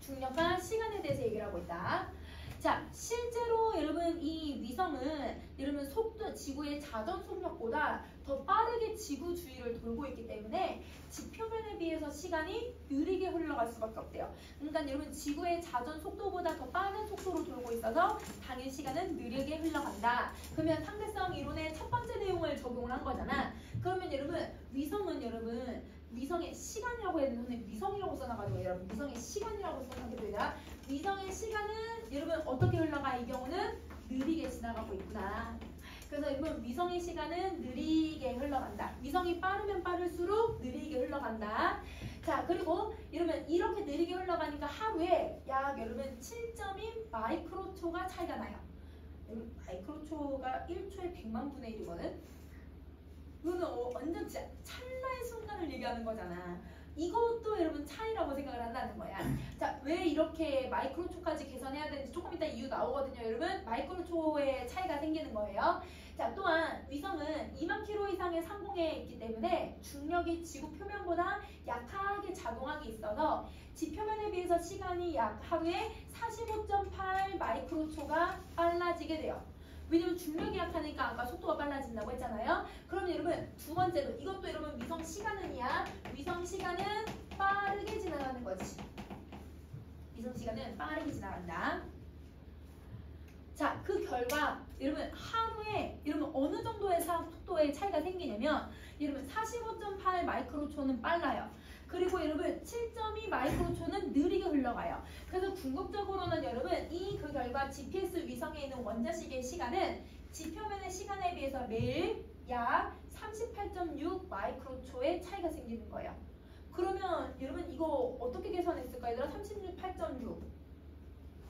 중력과 시간에 대해서 얘기를 하고 있다. 자, 실제로 여러분 이 위성은 여러분 속도 지구의 자전 속력보다 더 빠르게 지구 주위를 돌고 있기 때문에 지표면에 비해서 시간이 느리게 흘러갈 수밖에 없대요. 그러니까 여러분 지구의 자전 속도보다 더 빠른 속도로 돌고 있어서 당일 시간은 느리게 흘러간다. 그러면 상대성 이론의 첫 번째 내용을 적용을 한 거잖아. 그러면 여러분 위성은 위성의 시간이라고 해야 되는데 위성이라고 써놔가지고 여러분 위성의 시간이라고 생각해도 되나? 위성의 시간은 여러분 어떻게 흘러가? 이 경우는 느리게 지나가고 있구나. 그래서 여러분 위성의 시간은 느리게 흘러간다. 위성이 빠르면 빠를수록 느리게 흘러간다. 자 그리고 여러분 이렇게 느리게 흘러가니까 하루에 약 여러분 7.2 마이크로초가 차이가 나요. 마이크로초가 1초에 100만 분의 1이거든. 이거는 완전 진짜 찰나의 순간을 얘기하는 거잖아. 이것도 여러분 차이라고 생각을 한다는 거야. 자, 왜 이렇게 마이크로초까지 계산해야 되는지 조금 이따 이유 나오거든요. 여러분 마이크로초의 차이가 생기는 거예요. 자, 또한 위성은 2만 km 이상의 상공에 있기 때문에 중력이 지구 표면보다 약하게 작용하기 있어서 지표면에 비해서 시간이 약 하루에 45.8 마이크로초가 빨라지게 돼요. 왜냐면 중력이 약하니까 아까 속도가 빨라진다고 했잖아요. 그럼 여러분 두 번째로 이것도 여러분 위성 시간은이야. 위성 시간은 빠르게 지나가는 거지. 위성 시간은 빠르게 지나간다. 자, 그 결과 여러분 하루에 여러분 어느 정도의 속도의 차이가 생기냐면 여러분 45.8 마이크로초는 빨라요. 그리고 여러분 7.2 마이크로초는 느리게 흘러가요. 그래서 궁극적으로는 여러분 그 결과 GPS 위성에 있는 원자식의 시간은 지표면의 시간에 비해서 매일 약 38.6 마이크로초의 차이가 생기는 거예요. 그러면 여러분 이거 어떻게 계산했을까요? 얘들아 38.6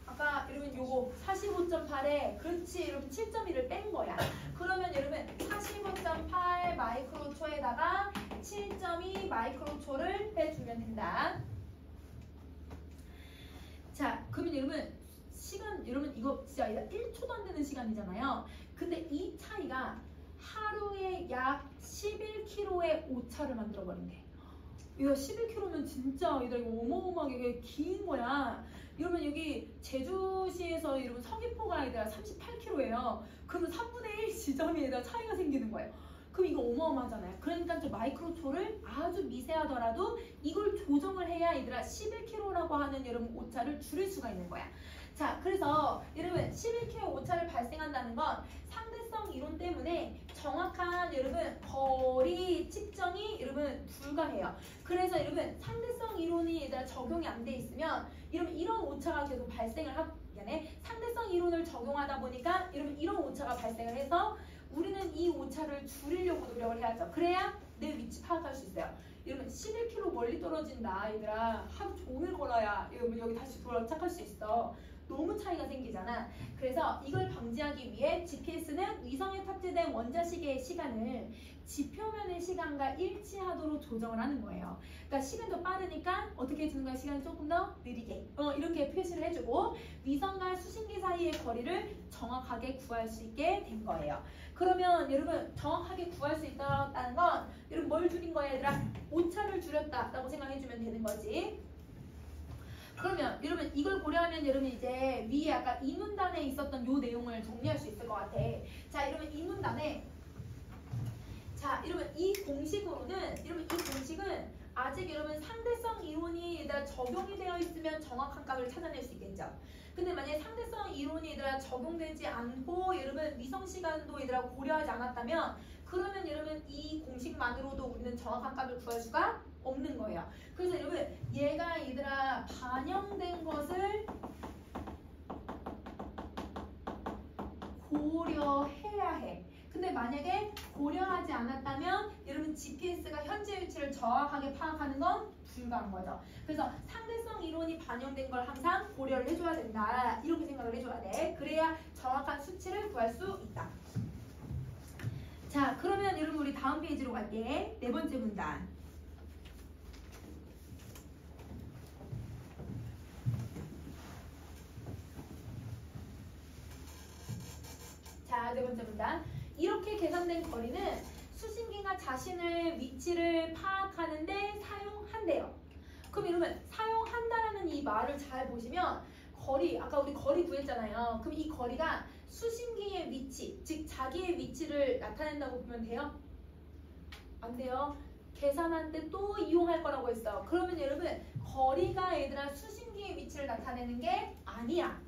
아까 여러분 요거 45.8에 그렇지 여러분 7.2를 뺀 거야. 그러면 여러분 45.8 마이크로초에다가 7.2 마이크로초를 빼주면 된다. 자, 그러면 여러분 시간 여러분 이거 진짜 1초도 안 되는 시간이잖아요. 근데 이 차이가 하루에 약 11km의 오차를 만들어 버린대. 이거 11km면 진짜 이거 어마어마하게 긴 거야. 여러분 여기 제주시에서 여러분 서귀포가 아니라 38km예요. 그러면 3분의 1 지점이 차이가 생기는 거예요. 그럼 이거 어마어마하잖아요. 그러니까 저 마이크로초를 아주 미세하더라도 이걸 조정을 해야 얘들아 11kg라고 하는 여러분 오차를 줄일 수가 있는 거야. 자, 그래서 여러분 11kg 오차를 발생한다는 건 상대성 이론 때문에 정확한 여러분 거리 측정이 여러분 불가해요. 그래서 여러분 상대성 이론이 얘들아 적용이 안 돼 있으면 여러분 이런 오차가 계속 발생을 하게 상대성 이론을 적용하다 보니까 여러분 이런 오차가 발생을 해서 우리는 이 오차를 줄이려고 노력을 해야죠. 그래야 내 위치 파악할 수 있어요. 여러분 11km 멀리 떨어진다 얘들아 하루 종일 걸어야 여러분 여기 다시 도착할 수 있어. 너무 차이가 생기잖아. 그래서 이걸 방지하기 위해 GPS는 위성에 탑재된 원자시계의 시간을 지표면의 시간과 일치하도록 조정을 하는 거예요. 그러니까 시간도 빠르니까 어떻게 해주는 거야? 시간을 조금 더 느리게 이렇게 표시를 해주고 위성과 수신기 사이의 거리를 정확하게 구할 수 있게 된 거예요. 그러면 여러분 정확하게 구할 수 있다는 건 여러분 뭘 줄인 거야 얘들아? 오차를 줄였다라고 생각해주면 되는 거지. 그러면 여러분 이걸 고려하면 여러분 이제 위에 아까 이 문단에 있었던 요 내용을 정리할 수 있을 것 같아. 자, 여러분 이 문단에 자, 여러분 이 공식으로는 여러분 이 공식은 아직 여러분 상대성 이론이 얘들아 적용이 되어 있으면 정확한 값을 찾아낼 수 있겠죠. 근데 만약에 상대성 이론이 얘들아 적용되지 않고 여러분 위성 시간도 얘들아 고려하지 않았다면 그러면 여러분 이 공식만으로도 우리는 정확한 값을 구할 수가 없는 거예요. 그래서 여러분 얘가 얘들아 반영된 것을 고려해야 해. 근데 만약에 고려하지 않았다면 여러분 GPS가 현재 위치를 정확하게 파악하는 건 불가한 거죠. 그래서 상대성 이론이 반영된 걸 항상 고려를 해줘야 된다. 이렇게 생각을 해줘야 돼. 그래야 정확한 수치를 구할 수 있다. 자, 그러면 여러분 우리 다음 페이지로 갈게. 네 번째 문단. 자, 네 번째 문단. 이렇게 계산된 거리는 수신기가 자신의 위치를 파악하는데 사용한대요. 그럼 여러분 사용한다라는 이 말을 잘 보시면 거리, 아까 우리 거리 구했잖아요. 그럼 이 거리가 수신기의 위치, 즉 자기의 위치를 나타낸다고 보면 돼요? 안 돼요. 계산할 때 또 이용할 거라고 했어. 그러면 여러분 거리가 얘들아 수신기의 위치를 나타내는 게 아니야.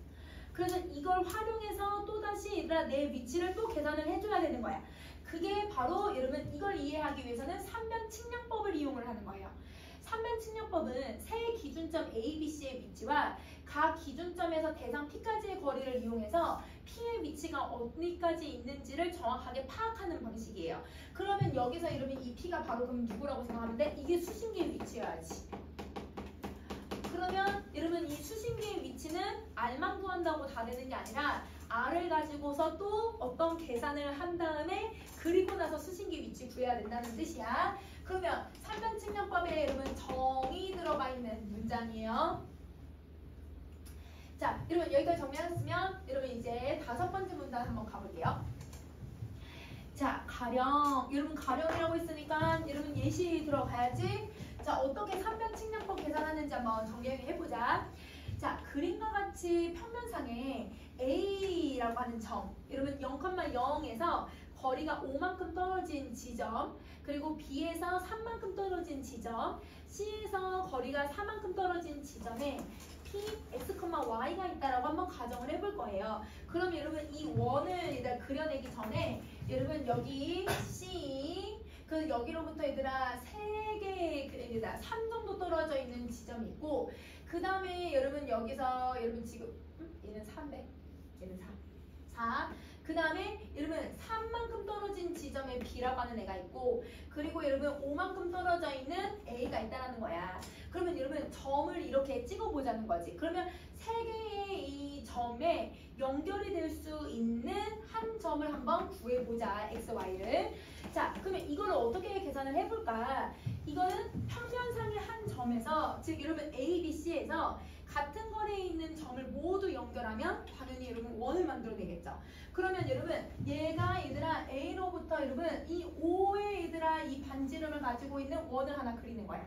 그래서 이걸 활용해서 또다시 얘들아 내 위치를 또 계산을 해줘야 되는 거야. 그게 바로 여러분 이걸 이해하기 위해서는 삼변 측량법을 이용을 하는 거예요. 삼변 측량법은 세 기준점 A, B, C의 위치와 각 기준점에서 대상 P까지의 거리를 이용해서 P의 위치가 어디까지 있는지를 정확하게 파악하는 방식이에요. 그러면 여기서 여러분 이 P가 바로 그럼 누구라고 생각하면 돼? 이게 수신기의 위치여야지. 그러면 여러분 이 수신기의 위치는 R만 구한다고 다 되는 게 아니라 R을 가지고서 또 어떤 계산을 한 다음에 그리고 나서 수신기 위치 구해야 된다는 뜻이야. 그러면 삼변 측량법에 여러분 정이 들어가 있는 문장이에요. 자, 여러분 여기까지 정리하셨으면 여러분 이제 다섯 번째 문단 한번 가볼게요. 자, 가령 여러분 가령이라고 했으니까 여러분 예시 들어가야지. 자, 어떻게 삼변 측량법 계산하는지 한번 정리해보자. 자, 그림과 같이 평면상에 A라고 하는 점, 여러분 0,0에서 거리가 5만큼 떨어진 지점, 그리고 B에서 3만큼 떨어진 지점, C에서 거리가 4만큼 떨어진 지점에 P, X, Y가 있다라고 한번 가정을 해볼 거예요. 그럼 여러분 이 원을 일단 그려내기 전에 여러분 여기 C, 그 여기로부터 얘들아 3개, 얘들아 3 정도 떨어져 있는 지점이 있고, 그 다음에 여러분 여기서 여러분 지금 얘는 300, 얘는 4. 그 다음에 여러분 3만큼 떨어진 지점에 B라고 하는 애가 있고, 그리고 여러분 5만큼 떨어져 있는 A가 있다는 거야. 그러면 여러분 점을 이렇게 찍어보자는 거지. 그러면 3개의 이 점에 연결이 될 수 있는 한 점을 한번 구해보자. X, Y를. 자, 그러면 이걸 어떻게 계산을 해볼까? 이거는 평면상의 한 점에서, 즉 여러분 A, B, C에서 같은 거리에 있는 점을 모두 연결하면 당연히 여러분 원을 만들어내겠죠. 그러면 여러분 얘가 얘들아 A로부터 여러분 이 O의 얘들아 이 반지름을 가지고 있는 원을 하나 그리는 거야.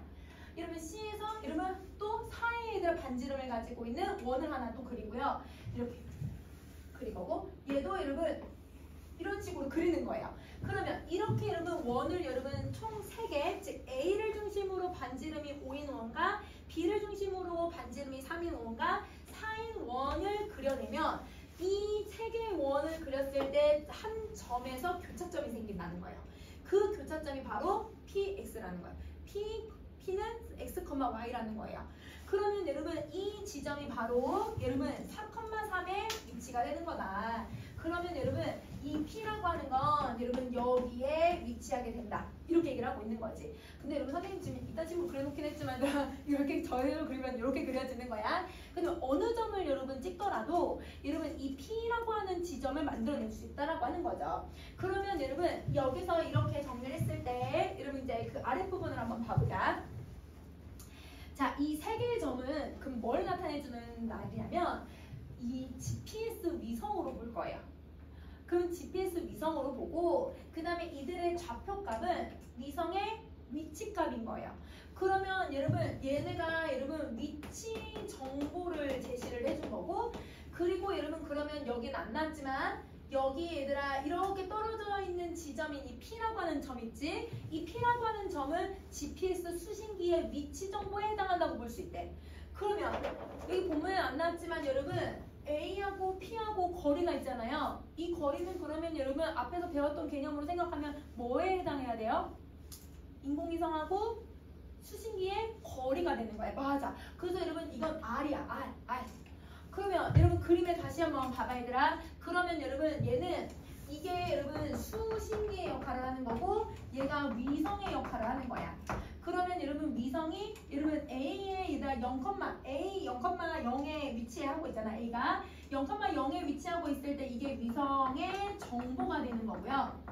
여러분 C에서 여러분 또 4의 얘들아 반지름을 가지고 있는 원을 하나 또 그리고요. 이렇게 그릴 거고, 얘도 여러분 이런 식으로 그리는 거예요. 그러면 이렇게 여러분 원을 여러분 총 3개, 즉 A를 중심으로 반지름이 5인 원과 B를 중심으로 반지름이 3인 원과 4인 원을 그려내면 이 3개의 원을 그렸을 때 한 점에서 교차점이 생긴다는 거예요. 그 교차점이 바로 PX라는 거예요. P는 X, Y라는 거예요. 그러면 여러분 이 지점이 바로 여러분 4,3의 위치가 되는 거다. 그러면 여러분 이 P라고 하는 건 여러분 여기에 위치하게 된다. 이렇게 얘기를 하고 있는 거지. 근데 여러분 선생님 지금 이따 지금 그려놓긴 했지만 이렇게 저희로 그리면 이렇게 그려지는 거야. 근데 어느 점을 여러분 찍더라도 여러분 이 P라고 하는 지점을 만들어낼 수 있다라고 하는 거죠. 그러면 여러분 여기서 이렇게 정리를 했을 때 여러분 이제 그 아랫부분을 한번 봐보자. 자, 이 3개의 점은 그럼 뭘 나타내주는 날이냐면 이 GPS 위성으로 볼 거예요. 그럼 GPS 위성으로 보고 그 다음에 이들의 좌표값은 위성의 위치값인 거예요. 그러면 여러분 얘네가 여러분 위치 정보를 제시를 해준 거고 그리고 여러분 그러면 여긴 안 나왔지만 여기 얘들아 이렇게 떨어져 있는 지점인 이 P라고 하는 점 있지? 이 P라고 하는 점은 GPS 수신기의 위치 정보에 해당한다고 볼 수 있대. 그러면 여기 본문에 안 나왔지만 여러분 A하고 P하고 거리가 있잖아요. 이 거리는 그러면 여러분 앞에서 배웠던 개념으로 생각하면 뭐에 해당해야 돼요? 인공위성하고 수신기의 거리가 되는 거예요. 맞아. 그래서 여러분 이건 R이야. R. 그러면 여러분 그림을 다시 한번 봐봐 얘들아. 그러면 여러분 얘는 이게 여러분 수신기의 역할을 하는 거고 얘가 위성의 역할을 하는 거야. 그러면 여러분 위성이 여러분 A에 얘들아 0,0에 위치하고 있잖아. A가 0,0에 위치하고 있을 때 이게 위성의 정보가 되는 거고요.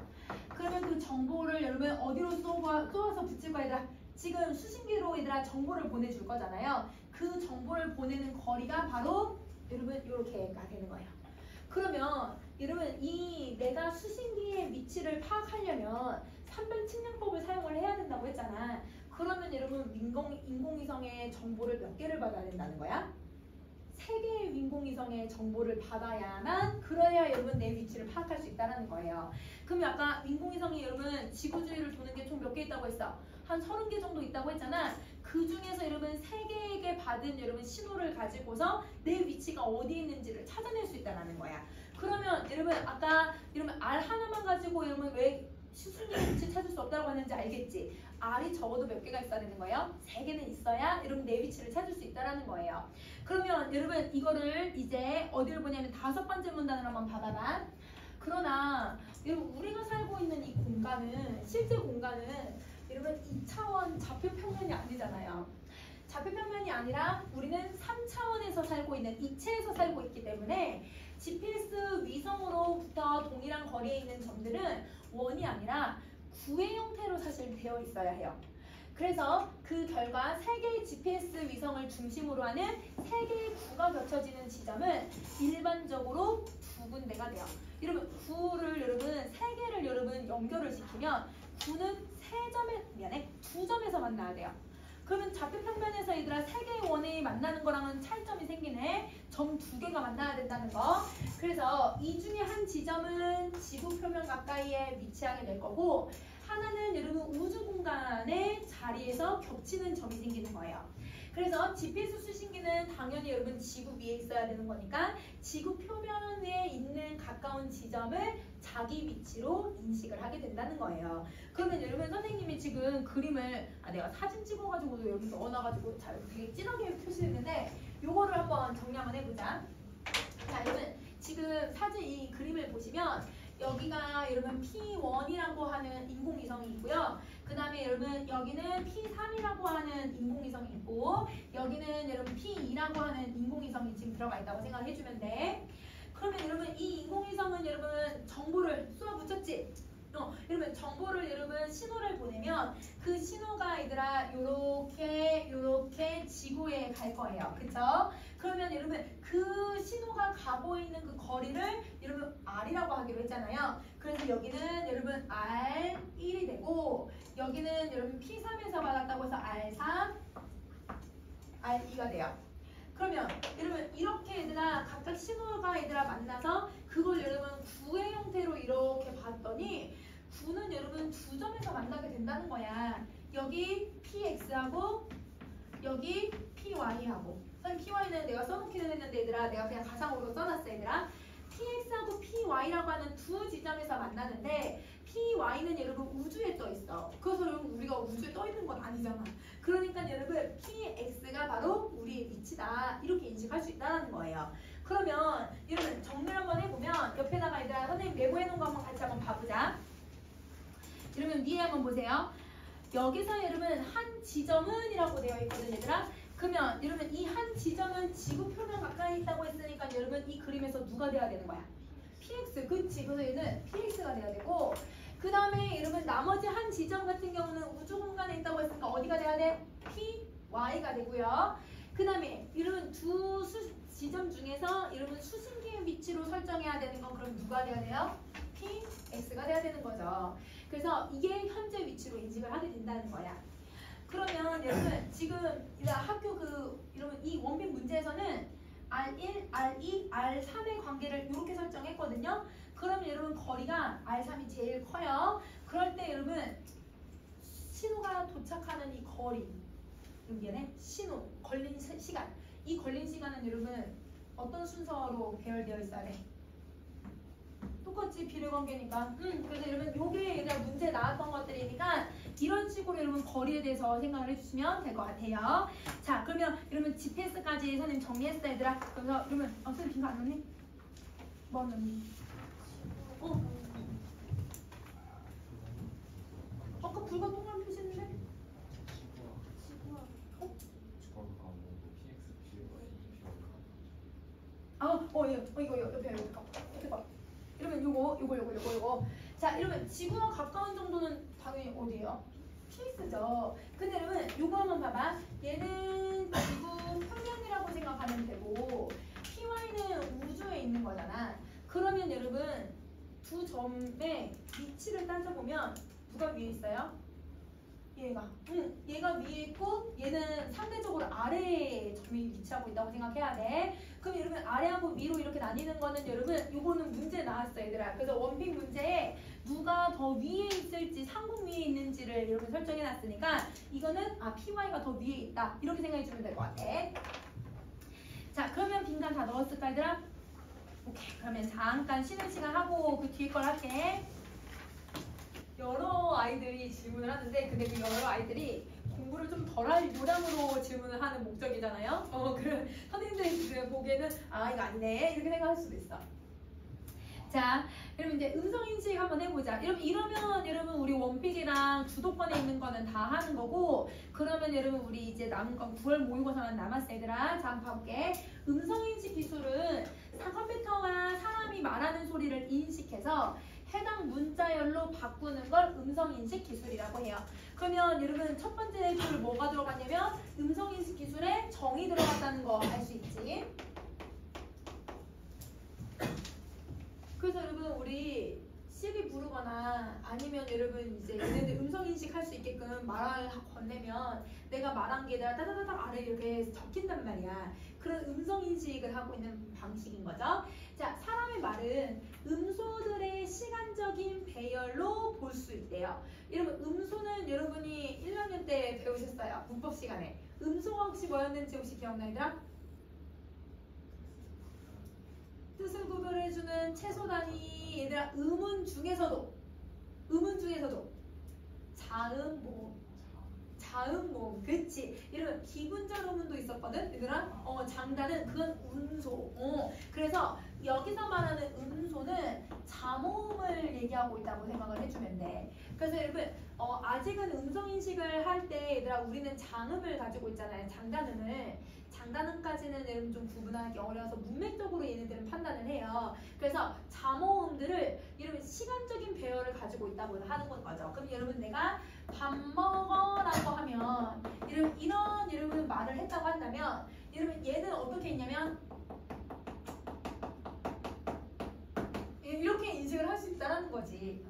그러면 그 정보를 여러분 어디로 쏘아서 붙일 거야 얘들아? 지금 수신기로 얘들아 정보를 보내줄 거잖아요. 그 정보를 보내는 거리가 바로 여러분 이렇게가 되는 거예요. 그러면 여러분 이 내가 수신기의 위치를 파악하려면 산별 측량법을 사용을 해야 된다고 했잖아. 그러면 여러분 인공위성의 정보를 몇 개를 받아야 된다는 거야? 3개의 인공위성의 정보를 받아야만 그래야 여러분 내 위치를 파악할 수 있다는 거예요. 그럼 아까 인공위성이 여러분 지구 주위를 도는 게 총 몇 개 있다고 했어? 한 30개 정도 있다고 했잖아. 그 중에서 여러분 3개에게 받은 여러분 신호를 가지고서 내 위치가 어디 있는지를 찾아낼 수 있다는 거야. 그러면 여러분 아까 여러분 R 하나만 가지고 여러분 왜 수신기의 위치 찾을 수 없다고 하는지 알겠지? R이 적어도 몇 개가 있어야 되는 거예요? 3개는 있어야 여러분 내 위치를 찾을 수 있다는 거예요. 그러면 여러분 이거를 이제 어디를 보냐면 5번째 문단을 한번 봐봐봐. 그러나 여러분 우리가 살고 있는 이 공간은 실제 공간은 여러분 2차원 좌표평면이 아니잖아요. 좌표평면이 아니라 우리는 3차원에서 살고 있는 입체에서 살고 있기 때문에 GPS 위성으로부터 동일한 거리에 있는 점들은 원이 아니라 구의 형태로 사실 되어 있어야 해요. 그래서 그 결과 3개의 GPS 위성을 중심으로 하는 3개의 구가 겹쳐지는 지점은 일반적으로 2군데가 돼요. 여러분 구를 여러분 3개를 여러분 연결을 시키면 구는 2점에서 만나야 돼요. 그러면 좌표평면에서 얘들아 3개의 원이 만나는 거랑은 차이점이 생기네. 점 2개가 만나야 된다는 거. 그래서 이 중에 한 지점은 지구 표면 가까이에 위치하게 될 거고 하나는 여러분 우주 공간의 자리에서 겹치는 점이 생기는 거예요. 그래서 GPS 수신기는 당연히 여러분 지구 위에 있어야 되는 거니까 지구 표면에 있는 가까운 지점을 자기 위치로 인식을 하게 된다는 거예요. 그러면 여러분 선생님이 지금 그림을 내가 사진 찍어가지고도 여기 넣어놔가지고 잘 되게 진하게 표시했는데 요거를 한번 정리 한번 해보자. 자 여러분 지금 사진 이 그림을 보시면 여기가 여러분 P1이라고 하는 인공위성이 있고요. 그 다음에 여러분 여기는 P3이라고 하는 인공위성이 있고 여기는 여러분 P2라고 하는 인공위성이 지금 들어가 있다고 생각해주면 돼. 그러면 여러분 이 인공위성은 여러분 정보를 쏘아 붙였지? 여러분 정보를 여러분 신호를 보내면 그 신호가 얘들아 요렇게 지구에 갈 거예요. 그쵸? 그러면 여러분 그 신호가 가고 있는 그 거리를 여러분 R이라고 하기로 했잖아요. 그래서 여기는 여러분 R1이 되고 여기는 여러분 P3에서 받았다고 해서 R3, R2가 돼요. 그러면 여러분 이렇게 얘들아 각각 신호가 얘들아 만나서 그걸 여러분 구의 형태로 이렇게 봤더니 구는 여러분 두 점에서 만나게 된다는 거야. 여기 px하고 여기 py하고. 선생님 py는 내가 써놓기는 했는데 얘들아 내가 그냥 가상으로 써놨어 얘들아. px하고 py라고 하는 두 지점에서 만나는데 py는 여러분 우주에 떠 있어. 그래서 여러분 우리가 우주에 떠 있는 건 아니잖아. 그러니까 여러분 px가 바로 우리의 위치다. 이렇게 인식할 수 있다는 거예요. 그러면 여러분 정리를 한번 해보면 옆에다가 얘들아 선생님 메모해 놓은 거 한번 같이 한번 봐보자. 여러분 위에 한번 보세요. 여기서 여러분 한 지점은 이라고 되어 있거든 얘들아. 그러면 여러분 이 한 지점은 지구 표면 가까이 있다고 했으니까 여러분 이 그림에서 누가 돼야 되는 거야? px. 그치. 그래서 얘는 px가 돼야 되고 그 다음에 여러분 나머지 한 지점 같은 경우는 우주 공간에 있다고 했으니까 어디가 돼야 돼? py가 되고요. 그 다음에 여러분 두 지점 중에서 여러분 수신기의 위치로 설정해야 되는 건 그럼 누가 돼야 돼요? px가 돼야 되는 거죠. 그래서 이게 현재 위치로 인식을 하게 된다는 거야. 그러면 여러분 지금 학교 여러분 이 원빈 문제에서는 R1, R2, R3의 관계를 이렇게 설정했거든요. 그러면 여러분 거리가 R3이 제일 커요. 그럴 때 여러분 신호가 도착하는 이 거리 여기에 신호, 걸린 시간 이 걸린 시간은 여러분 어떤 순서로 배열되어 있어야 돼? 똑같이 비례관계니까. 그래서 여러분 요게 얘들아 문제 나왔던 것들이니까 이런 식으로 여러분 거리에 대해서 생각을 해주시면 될 것 같아요. 자 그러면 여러분 GPS까지 선생님 정리했어 얘들아. 그래서 여러분 선생님 빈거 안 넣니? 뭐 안 넣니? 아까 불과 동그란 표시했는데? 이거 옆에 옆에 봐. 이러면 요거. 자, 이러면 지구와 가까운 정도는 당연히 어디예요? px죠. 근데 여러분 요거 한번 봐봐. 얘는 지구 표면이라고 생각하면 되고 py는 우주에 있는 거잖아. 그러면 여러분 두 점의 위치를 따져보면 누가 위에 있어요? 얘가 위에 있고 얘는 상대적으로 아래에 점이 위치하고 있다고 생각해야 돼. 그럼 여러분 아래하고 위로 이렇게 나뉘는 거는 여러분 요거는 문제 나왔어 얘들아. 그래서 원픽 문제에 누가 더 위에 있을지 상공 위에 있는지를 여러분 설정해 놨으니까 이거는 py가 더 위에 있다 이렇게 생각해 주면 될 것 같아. 자 그러면 빈칸 다 넣었을까 얘들아? 오케이. 그러면 잠깐 쉬는 시간 하고 그 뒤에 걸 할게. 여러 아이들이 질문을 하는데 근데 그 여러 아이들이 공부를 좀 덜할 요량으로 질문을 하는 목적이잖아요. 그럼 선생님들이 보기에는 이거 아니네 이렇게 생각할 수도 있어. 자, 여러분 이제 음성인식 한번 해보자. 이러면 여러분 우리 원픽이랑 주도권에 있는 거는 다 하는 거고 그러면 여러분 우리 이제 남은 건 9월 모의고사만 남았어 얘들아. 자, 한번 봐볼게. 음성인식 기술은 컴퓨터가 사람이 말하는 소리를 인식해서 해당 문자열로 바꾸는 걸 음성인식 기술이라고 해요. 그러면 여러분 첫 번째 줄 뭐가 들어갔냐면 음성인식 기술에 정이 들어갔다는 거 알 수 있지. 그래서 여러분 우리 시리 부르거나 아니면 여러분 이제 얘네들 음성인식 할 수 있게끔 말을 건네면 내가 말한 게 내가 따다다닥 아래 이렇게 적힌단 말이야. 그런 음성인식을 하고 있는 방식인 거죠. 자, 사람의 말은 음소들의 시간적인 배열로 볼 수 있대요. 여러분 음소는 여러분이 1학년 때 배우셨어요. 문법 시간에. 음소가 혹시 뭐였는지 혹시 기억나요? 뜻을 구별해주는 채소 단위 얘들아 음운 중에서도 자음, 그치? 이런 기분절 음운도 있었거든, 얘들아. 장단은 그건 음소. 그래서 여기서 말하는 음소는 잠호음을 얘기하고 있다고 생각을 해주면 돼. 그래서 여러분, 아직은 음성 인식을 할 때 얘들아 우리는 장음을 가지고 있잖아요. 장단음을. 장단음까지는 여러분 좀 구분하기 어려워서 문맥적으로 얘네들은 판단을 해요. 그래서 잠호음들을 여러분 시간적인 배열을 가지고 있다고 하는 거죠. 그럼 여러분 내가 밥 먹어라고 하면 이런 여러분 말을 했다고 한다면 여러분 얘는 어떻게 있냐면 이렇게 인식을 할 수 있다는 거지.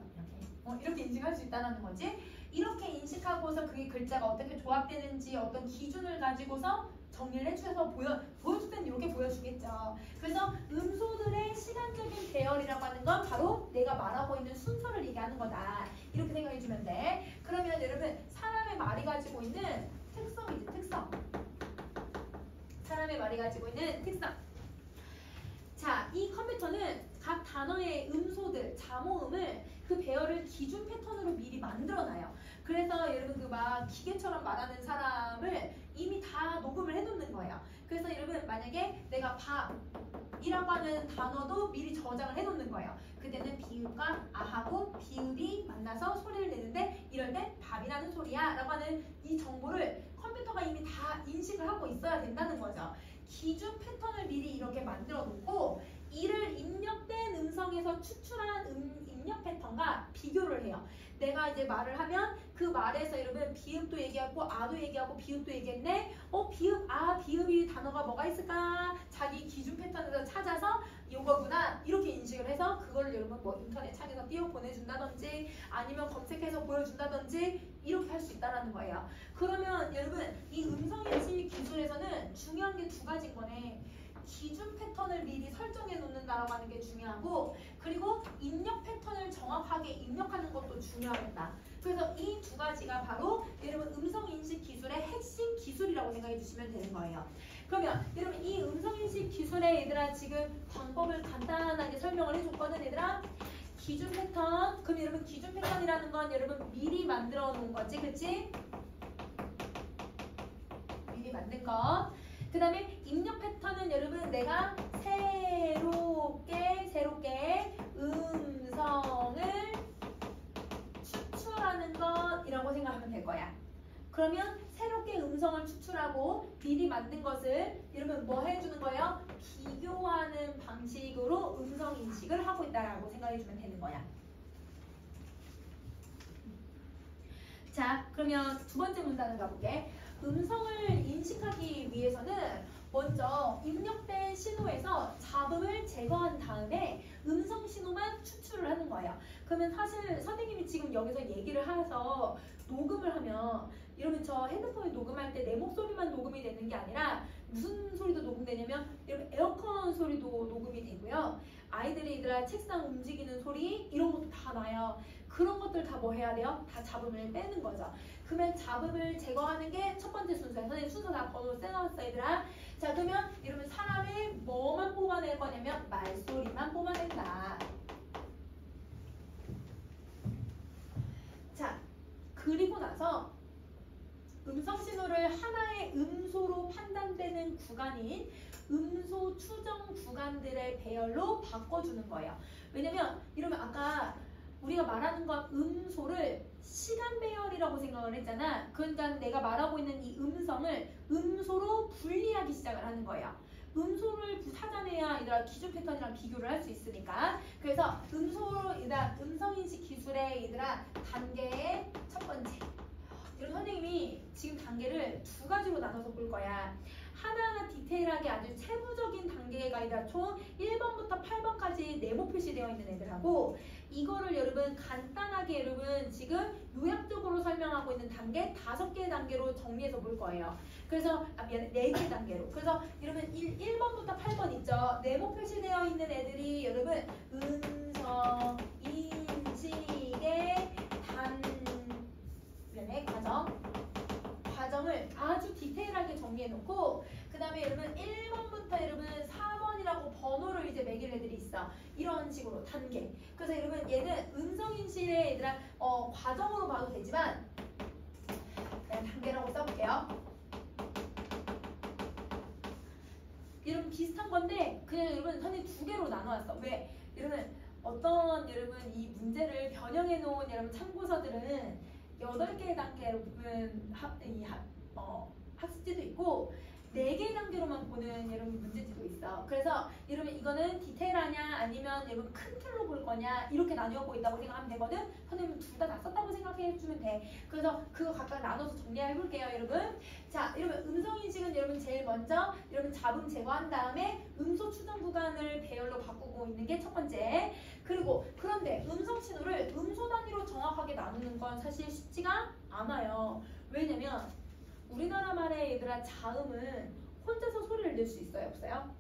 이렇게 인식할 수 있다는 거지. 이렇게 인식하고서 그게 글자가 어떻게 조합되는지 어떤 기준을 가지고서 정리를 해주셔서 보여줄 때는 이렇게 보여주겠죠. 그래서 음소들의 시간 일반적인 배열이라고 하는 건 바로 내가 말하고 있는 순서를 얘기하는 거다. 이렇게 생각해 주면 돼. 그러면 여러분 사람의 말이 가지고 있는 특성이지, 특성. 사람의 말이 가지고 있는 특성. 자, 이 컴퓨터는 각 단어의 음소들, 자모음을 그 배열을 기준 패턴으로 미리 만들어놔요. 그래서 여러분 그 막 기계처럼 말하는 사람을 이미 다 녹음을 해놓는 거예요. 그래서 여러분 만약에 내가 밥이라고 하는 단어도 미리 저장을 해놓는 거예요. 그때는 비읍과 아하고 비읍이 만나서 소리를 내는데 이럴 때 밥이라는 소리야 라고 하는 이 정보를 컴퓨터가 이미 다 인식을 하고 있어야 된다는 거죠. 기준 패턴을 미리 이렇게 만들어 놓고 이를 입력된 음성에서 추출한 입력 패턴과 비교를 해요. 내가 이제 말을 하면 그 말에서 여러분 비읍도 얘기하고 아도 얘기하고 비읍도 얘기했네. 비읍, 비읍이 단어가 뭐가 있을까? 자기 기준 패턴에서 찾아서 이거구나 이렇게 인식을 해서 그거를 여러분 뭐 인터넷 창에서 띄워 보내준다든지 아니면 검색해서 보여준다든지 이렇게 할 수 있다는 거예요. 그러면 여러분 이 음성인식 기술에서는 중요한 게 두 가지인 거네. 기준 패턴을 미리 설정해 놓는다라고 하는 게 중요하고 그리고 입력 패턴을 정확하게 입력하는 것도 중요하겠다. 그래서 이 두 가지가 바로 여러분 음성인식 기술의 핵심 기술이라고 생각해 주시면 되는 거예요. 그러면 여러분 이 음성인식 기술의 얘들아 지금 방법을 간단하게 설명을 해줬거든 얘들아. 기준 패턴. 그럼 여러분 기준 패턴이라는 건 여러분 미리 만들어 놓은 거지 그치? 미리 만든 거. 그 다음에 입력 패턴은 여러분 내가 새롭게 음성을 추출하는 것이라고 생각하면 될 거야. 그러면 새롭게 음성을 추출하고 미리 만든 것을 여러분 뭐 해주는 거예요? 비교하는 방식으로 음성 인식을 하고 있다라고 생각해주면 되는 거야. 자, 그러면 두 번째 문단을 가볼게. 음성을 인식하기 위해서는 먼저 입력된 신호에서 잡음을 제거한 다음에 음성 신호만 추출을 하는 거예요. 그러면 사실 선생님이 지금 여기서 얘기를 해서 녹음을 하면 이러면 저 핸드폰에 녹음할 때 내 목소리만 녹음이 되는 게 아니라 무슨 소리도 녹음되냐면 여러분 에어컨 소리도 녹음이 되고요. 아이들이 얘들아 책상 움직이는 소리 이런 것도 다 나요. 그런 것들 다 뭐 해야 돼요? 다 잡음을 빼는 거죠. 그러면 잡음을 제거하는 게 첫 번째 순서예요. 선생님 순서 다 번호 써놨어 얘들아. 자 그러면 이러면 사람의 뭐만 뽑아낼 거냐면 말소리만 뽑아낸다. 자 그리고 나서 음성 신호를 하나의 음소로 판단되는 구간인 음소 추정 구간들의 배열로 바꿔주는 거예요. 왜냐면 이러면 아까 우리가 말하는 건 음소를 시간 배열이라고 생각을 했잖아. 그러니까 내가 말하고 있는 이 음성을 음소로 분리하기 시작을 하는 거예요. 음소를 찾아내야 얘들아 기준 패턴이랑 비교를 할 수 있으니까. 그래서 음소로 얘들아 음성인식 기술의 얘들아 단계의 첫 번째. 여러분 선생님이 지금 단계를 두 가지로 나눠서 볼 거야. 하나하나 디테일하게 아주 세부적인 단계가 아니라 총 1번부터 8번까지 네모 표시되어 있는 애들하고 이거를 여러분 간단하게 여러분 지금 요약적으로 설명하고 있는 단계 5개의 단계로 정리해서 볼 거예요. 그래서 미안해 4개의 단계로. 그래서 여러분 1번부터 8번 있죠. 네모 표시되어 있는 애들이 여러분 음성 인식의 과정을 아주 디테일하게 정리해 놓고 그 다음에 여러분 1번부터 여러분 4번이라고 번호를 이제 매길 애들이 있어. 이런 식으로 단계. 그래서 여러분 얘는 음성인식의 얘들아 과정으로 봐도 되지만 그냥 단계라고 써볼게요. 여러분 비슷한 건데 그냥 여러분 선생님 2개로 나눠왔어. 왜? 여러분 어떤 여러분 이 문제를 변형해 놓은 여러분 참고서들은 8개의 단계로 보면 학습지도 있고 4개의 단계로만 보는 여러분 문제지도 있어. 그래서 여러분 이거는 디테일하냐 아니면 여러분 큰 틀로 볼 거냐 이렇게 나뉘어 보인다고 생각하면 되거든. 선생님은 둘 다 썼다고 생각해 주면 돼. 그래서 그거 각각 나눠서 정리해 볼게요 여러분. 자 여러분 음성인식은 여러분 제일 먼저 여러분 잡음 제거한 다음에 음소 추정 구간을 배열로 바꾸고 있는 게 첫 번째. 그리고 그런데 음성 신호를 음소 단위로 정확하게 나누는 건 사실 쉽지가 않아요. 왜냐면 우리나라 말의 얘들아 자음은 혼자서 소리를 낼 수 있어요 없어요?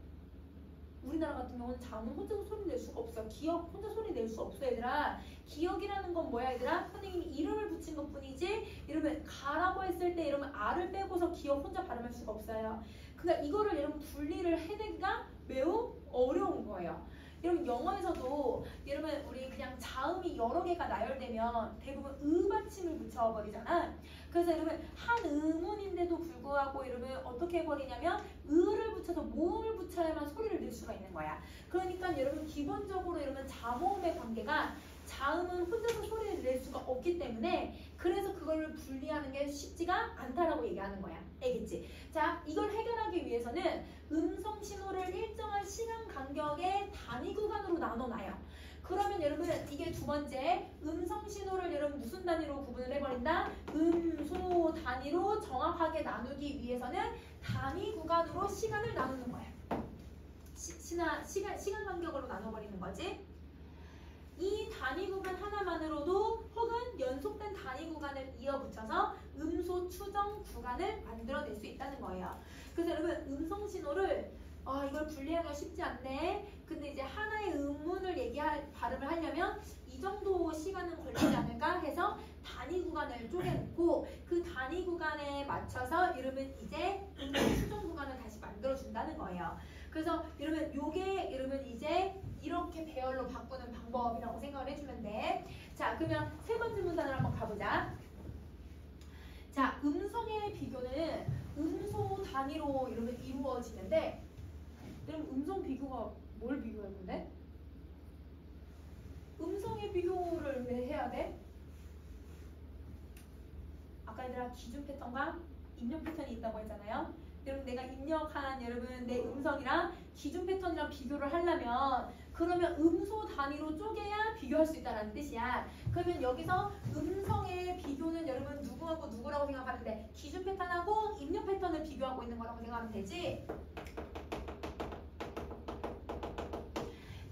우리나라 같은 경우는 자음 혼자서 소리 낼 수가 없어. 기억 혼자 소리 낼 수 없어 얘들아. 기억이라는 건 뭐야 얘들아? 선생님이 이름을 붙인 것 뿐이지 이러면 가라고 했을 때 이러면 아를 빼고서 기억 혼자 발음할 수가 없어요. 그러니까 이거를 여러분 분리를 해내기가 매우 어려운 거예요. 여러분 영어에서도 여러분 우리 그냥 자음이 여러 개가 나열되면 대부분 의 받침을 붙여버리잖아. 그래서 여러분 한 의문인데도 불구하고 여러분 어떻게 해버리냐면 의를 붙여서 모음을 붙여야만 소리를 낼 수가 있는 거야. 그러니까 여러분 기본적으로 여러분 자모음의 관계가 자음은 혼자서 소리를 낼 수가 없기 때문에 그래서 그걸 분리하는 게 쉽지가 않다라고 얘기하는 거야. 알겠지? 자, 이걸 해결하기 위해서는 음성 신호를 일정한 시간 간격의 단위 구간으로 나눠놔요. 그러면 여러분 이게 두 번째 음성 신호를 여러분 무슨 단위로 구분을 해버린다? 음소 단위로 정확하게 나누기 위해서는 단위 구간으로 시간을 나누는 거야. 시간 간격으로 나눠버리는 거지. 이 단위 구간 하나만으로도 혹은 연속된 단위 구간을 이어붙여서 음소 추정 구간을 만들어낼 수 있다는 거예요. 그래서 여러분 음성 신호를 이걸 분리하기가 쉽지 않네. 근데 이제 하나의 음문을 발음을 하려면 이 정도 시간은 걸리지 않을까 해서 단위 구간을 쪼개놓고 그 단위 구간에 맞춰서 여러분 이제 음성 추정 구간을 다시 만들어준다는 거예요. 그래서 여러분 요게 여러분 이제 이렇게 배열로 바꾸는 방법이라고 생각을 해주면 돼. 자, 그러면 세 번째 문단을 한번 가보자. 자, 음성의 비교는 음소 단위로 이러면 이루어지는데 여러분 음성 비교가 뭘 비교했는데? 음성의 비교를 왜 해야 돼? 아까 얘들아 기준 패턴과 입력 패턴이 있다고 했잖아요. 여러분 내가 입력한 여러분 내 음성이랑 기준 패턴이랑 비교를 하려면 그러면 음소 단위로 쪼개야 비교할 수 있다는 뜻이야. 그러면 여기서 음성의 비교는 여러분 누구하고 누구라고 생각하면 돼? 기준 패턴하고 입력 패턴을 비교하고 있는 거라고 생각하면 되지.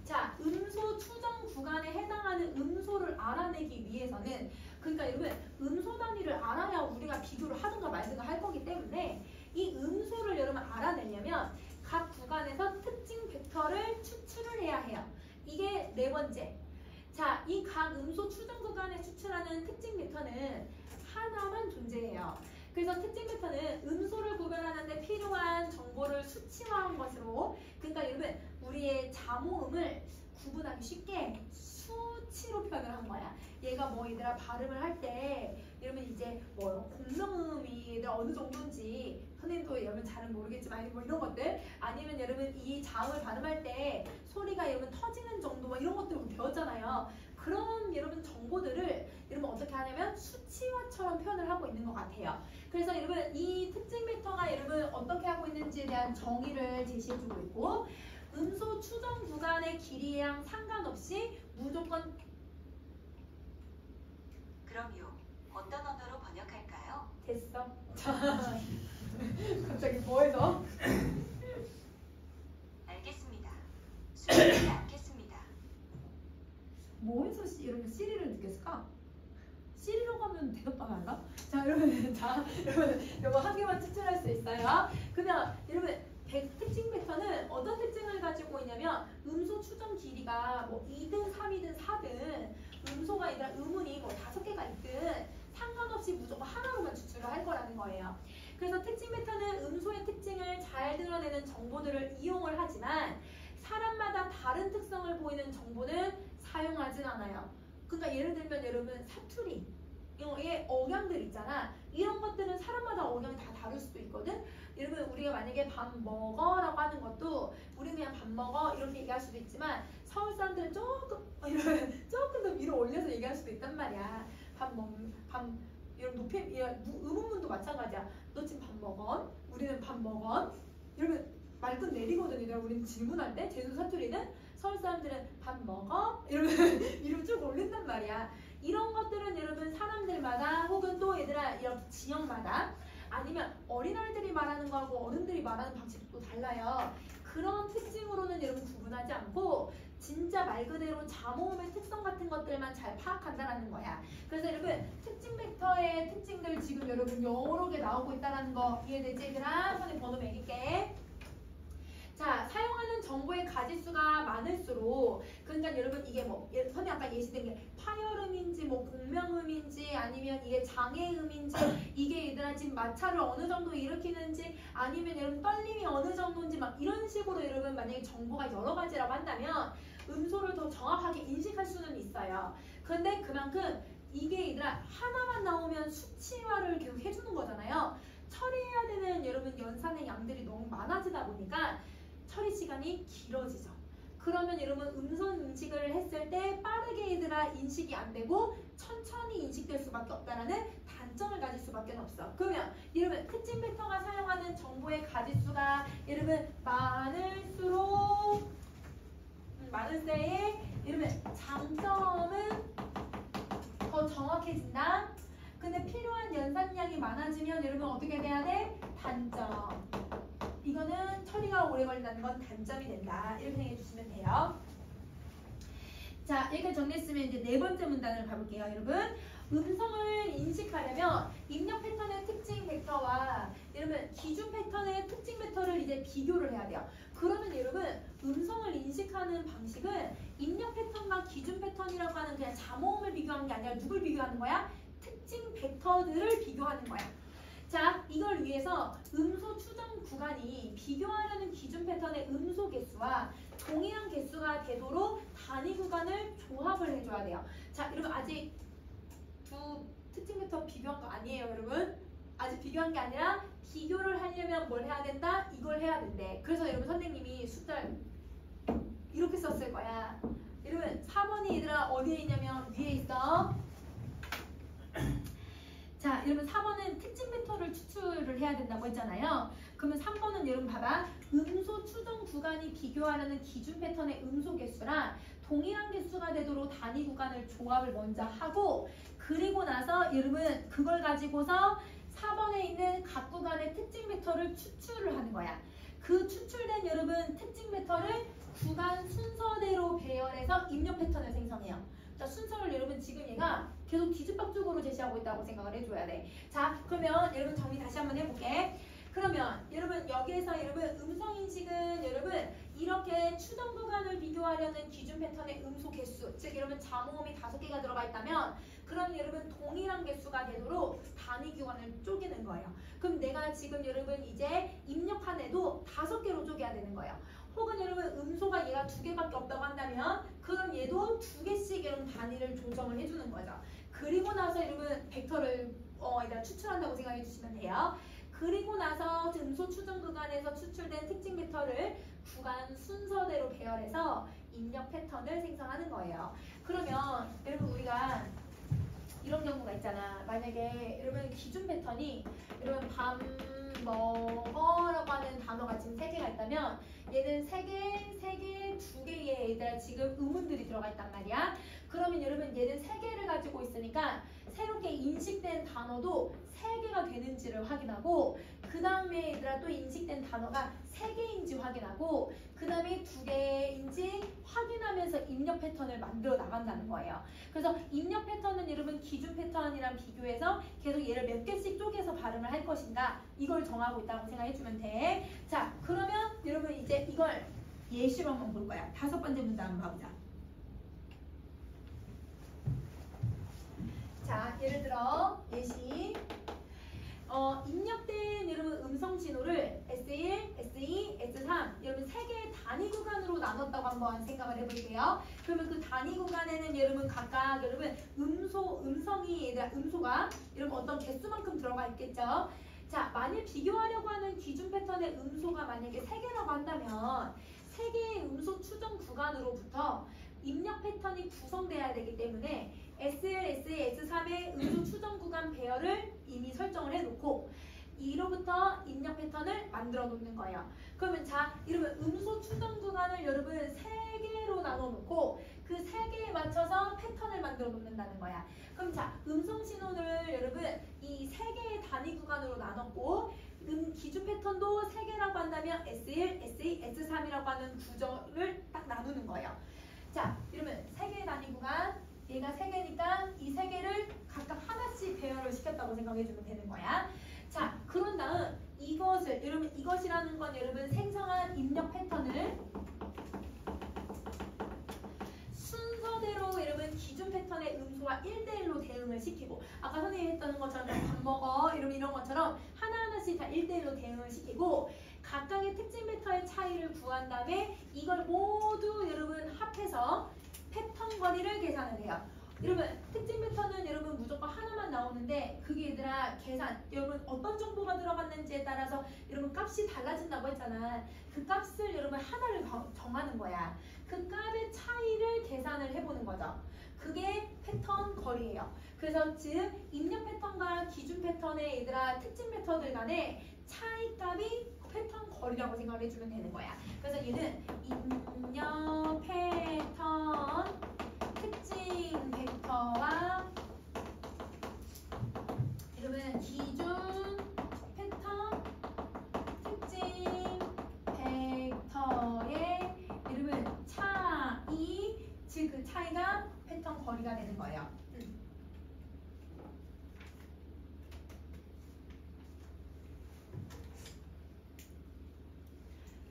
자, 음소 추정 구간에 해당하는 음소를 알아내기 위해서는 그러니까 여러분 음소 단위를 알아야 우리가 비교를 하든가 말든가 할 거기 때문에 이 음소를 여러분 알아내려면 각 구간에서 특징 벡터를 추출을 해야 해요. 이게 네 번째. 자, 이 각 음소 추정 구간에 추출하는 특징 벡터는 하나만 존재해요. 그래서 특징 벡터는 음소를 구별하는 데 필요한 정보를 수치화한 것으로 그러니까 여러분 우리의 자모음을 구분하기 쉽게 수치로 표현을 한 거야. 얘가 뭐 얘들아 발음을 할 때 여러분 이제 뭐 공명음이 얘들 어느 정도인지 선생님도 여러분 잘은 모르겠지만 뭐 이런 것들 아니면 여러분 이 자음을 발음할 때 소리가 여러분 터지는 정도 뭐 이런 것들 배웠잖아요. 그런 여러분 정보들을 여러분 어떻게 하냐면 수치화처럼 표현을 하고 있는 것 같아요. 그래서 여러분 이 특징 벡터가 여러분 어떻게 하고 있는지에 대한 정의를 제시해주고 있고 음소 추정 구간의 길이랑 상관없이 무조건 그럼요. 어떤 언어로 번역할까요? 됐어. 자, 갑자기 뭐해서? 알겠습니다. 수정하지 않겠습니다. 뭐해서 여러분 시리를 느꼈을까? 시리라고 하면 대답도 안 할까? 자, 여러분, 이거 한 개만 추출할 수 있어요. 그러면 여러분 특징 벡터는 어떤 특징을 가지고 있냐면 음소 추정 길이가 뭐 2든 3이든 4든 음소가 아니라 음운이 뭐 5개가 있든 상관없이 무조건 하나로만 추출을 할 거라는 거예요. 그래서 특징 벡터는 음소의 특징을 잘 드러내는 정보들을 이용을 하지만 사람마다 다른 특성을 보이는 정보는 사용하진 않아요. 그러니까 예를 들면 여러분 사투리 의 억양들 있잖아. 이런 것들은 사람마다 억양이 다 다를 수도 있거든. 여러분 우리가 만약에 밥 먹어라고 하는 것도 우리는 그냥 밥 먹어 이렇게 얘기할 수도 있지만 서울 사람들은 조금 더 위로 올려서 얘기할 수도 있단 말이야. 이런 높이 의문문도 마찬가지야. 너 지금 밥 먹어? 우리는 밥 먹어? 이러면 말끝 내리거든요. 우리는 질문할 때 제주 사투리는 서울 사람들은 밥 먹어? 이러면 위로 쭉 올린단 말이야. 이런 것들은 여러분 사람들마다 혹은 또 얘들아 이렇게 지역마다 아니면 어린아이들이 말하는 거하고 어른들이 말하는 방식도 달라요. 그런 특징으로는 여러분 구분하지 않고 진짜 말 그대로 자모음의 특성 같은 것들만 잘 파악한다는 거야. 그래서 여러분 특징 벡터의 특징들 지금 여러분 여러 개 나오고 있다는 거 이해되지 얘들아? 선생님 번호 매길게. 자, 사용하는 정보의 가지수가 많을수록 그러니까 여러분 이게 뭐 선생님 아까 예시된 게 파열음인지 뭐 공명음인지 아니면 이게 장애음인지 이게 얘들아 지금 마찰을 어느 정도 일으키는지 아니면 여러분 떨림이 어느 정도인지 막 이런 식으로 여러분 만약에 정보가 여러 가지라고 한다면 음소를 더 정확하게 인식할 수는 있어요. 그런데 그만큼 이게 얘들아 하나만 나오면 수치화를 계속 해주는 거잖아요. 처리해야 되는 여러분 연산의 양들이 너무 많아지다 보니까 처리 시간이 길어지죠. 그러면 여러분 음성 인식을 했을 때 빠르게 얘들아 인식이 안 되고 천천히 인식될 수밖에 없다라는 단점을 가질 수밖에 없어. 그러면 여러분 특징 벡터가 사용하는 정보의 가지수가 여러분 많을때의 여러분 장점은 더 정확해진다. 근데 필요한 연산량이 많아지면 여러분 어떻게 돼야 돼? 단점. 이거는 처리가 오래 걸린다는 건 단점이 된다. 이렇게 생각해 주시면 돼요. 자, 여기까지 정리했으면 이제 네 번째 문단을 가볼게요, 여러분. 음성을 인식하려면 입력 패턴의 특징 벡터와 여러분 기준 패턴의 특징 벡터를 이제 비교를 해야 돼요. 그러면 여러분 음성을 인식하는 방식은 입력 패턴과 기준 패턴이라고 하는 그냥 잠호음을 비교하는 게 아니라 누굴 비교하는 거야? 특징 벡터들을 비교하는 거야. 자, 이걸 위해서 음소 추정 구간이 비교하려는 기준 패턴의 음소 개수와 동일한 개수가 되도록 단위 구간을 조합을 해줘야 돼요. 자, 여러분 아직 두 특징 벡터 비교한 거 아니에요, 여러분? 아직 비교한 게 아니라 비교를 하려면 뭘 해야 된다? 이걸 해야 된대. 그래서 여러분 선생님이 숫자를 이렇게 썼을 거야. 여러분 4번이 얘들아 어디에 있냐면 위에 있어. 자, 여러분 4번은 특징 벡터를 추출을 해야 된다고 했잖아요. 그러면 3번은 여러분 봐봐. 음소 추정 구간이 비교하려는 기준 패턴의 음소 개수랑 동일한 개수가 되도록 단위 구간을 조합을 먼저 하고 그리고 나서 여러분 그걸 가지고서 4번에 있는 각 구간의 특징 벡터를 추출을 하는 거야. 그 추출된 여러분 특징 벡터를 구간 순서대로 배열해서 입력 패턴을 생성해요. 자, 순서를 여러분 지금 얘가 계속 뒤집박죽으로 제시하고 있다고 생각을 해줘야 돼. 자, 그러면 여러분 정리 다시 한번 해볼게. 그러면 여러분 여기에서 여러분 음성인식은 여러분 이렇게 추정 구간을 비교하려는 기준 패턴의 음소 개수, 즉 여러분 잠호음이 5개가 들어가 있다면 그럼 여러분 동일한 개수가 되도록 단위 구간을 쪼개는 거예요. 그럼 내가 지금 여러분 이제 입력한 애도 5개로 쪼개야 되는 거예요. 혹은 여러분 음소가 얘가 2개밖에 없다고 한다면 그럼 얘도 2개씩 여러분 단위를 조정을 해주는 거죠. 그리고 나서 여러분 벡터를 일단 추출한다고 생각해 주시면 돼요. 그리고 나서 음소 추정 구간에서 추출된 특징 벡터를 구간 순서대로 배열해서 입력 패턴을 생성하는 거예요. 그러면 여러분 우리가 이런 경우가 있잖아. 만약에 여러분 기준 패턴이 여러분 밥 먹어라고 하는 단어가 지금 3개가 있다면 얘는 3개, 2개의 얘들아 지금 의문들이 들어가 있단 말이야. 그러면 여러분 얘는 3개를 가지고 있으니까 새롭게 인식된 단어도 3개가 되는지를 확인하고 그 다음에 얘들아 또 인식된 단어가 3개인지 확인하고 그 다음에 2개인지 확인하면서 입력 패턴을 만들어 나간다는 거예요. 그래서 입력 패턴은 여러분 기준 패턴이랑 비교해서 계속 얘를 몇 개씩 쪼개서 발음을 할 것인가 이걸 정하고 있다고 생각해주면 돼. 자, 그러면 여러분 이제 이걸 예시로 한번 볼 거야. 5번째 문단 한번 봐보자. 자, 예를 들어 예시 입력된 여러분 음성 신호를 S1, S2, S3 여러분 3개의 단위 구간으로 나눴다고 한번 생각을 해볼게요. 그러면 그 단위 구간에는 여러분 각각 여러분 음성이 음소가 여러분 어떤 개수만큼 들어가 있겠죠. 자, 만일 비교하려고 하는 기준 패턴의 음소가 만약에 3개라고 한다면 3개의 음소 추정 구간으로부터 입력 패턴이 구성돼야 되기 때문에 S1, S2, S3의 음소 추정 구간 배열을 이미 설정을 해놓고 이로부터 입력 패턴을 만들어 놓는 거예요. 그러면 자, 여러분 음소 추정 구간을 여러분 3개로 나눠 놓고 그 3개에 맞춰서 패턴을 만들어 놓는다는 거야. 그럼 자, 음성 신호를 여러분 이 3개의 단위 구간으로 나눴고 기준 패턴도 3개라고 한다면 S1, S2, S3이라고 하는 구조를 딱 나누는 거예요. 자, 이러면 3개의 단위 구간 얘가 3개니까 이 3개를 각각 하나씩 배열을 시켰다고 생각해주면 되는 거야. 자, 그런 다음 이것을 여러분 이것이라는 건 여러분 생성한 입력 패턴을 음소가 1대1로 대응을 시키고 아까 선생님이 했던 것처럼 밥 먹어 이런 것처럼 하나하나씩 다 1대1로 대응을 시키고 각각의 특징 벡터의 차이를 구한 다음에 이걸 모두 여러분 합해서 패턴 거리를 계산을 해요. 여러분 특징 벡터는 여러분 무조건 하나만 나오는데 그게 얘들아 계산 여러분 어떤 정보가 들어갔는지에 따라서 여러분 값이 달라진다고 했잖아. 그 값을 여러분 하나를 정하는 거야. 그 값의 차이를 계산을 해보는 거죠. 그게 패턴 거리예요. 그래서 즉 입력 패턴과 기준 패턴의 얘들아 특징 벡터들 간의 차이 값이 패턴 거리라고 생각을 해주면 되는 거야. 그래서 얘는 입력 패턴 특징 벡터와 여러분 기준 패턴 특징 벡터의 여러분 차이 즉 그 차이가 패턴 거리가 되는 거예요.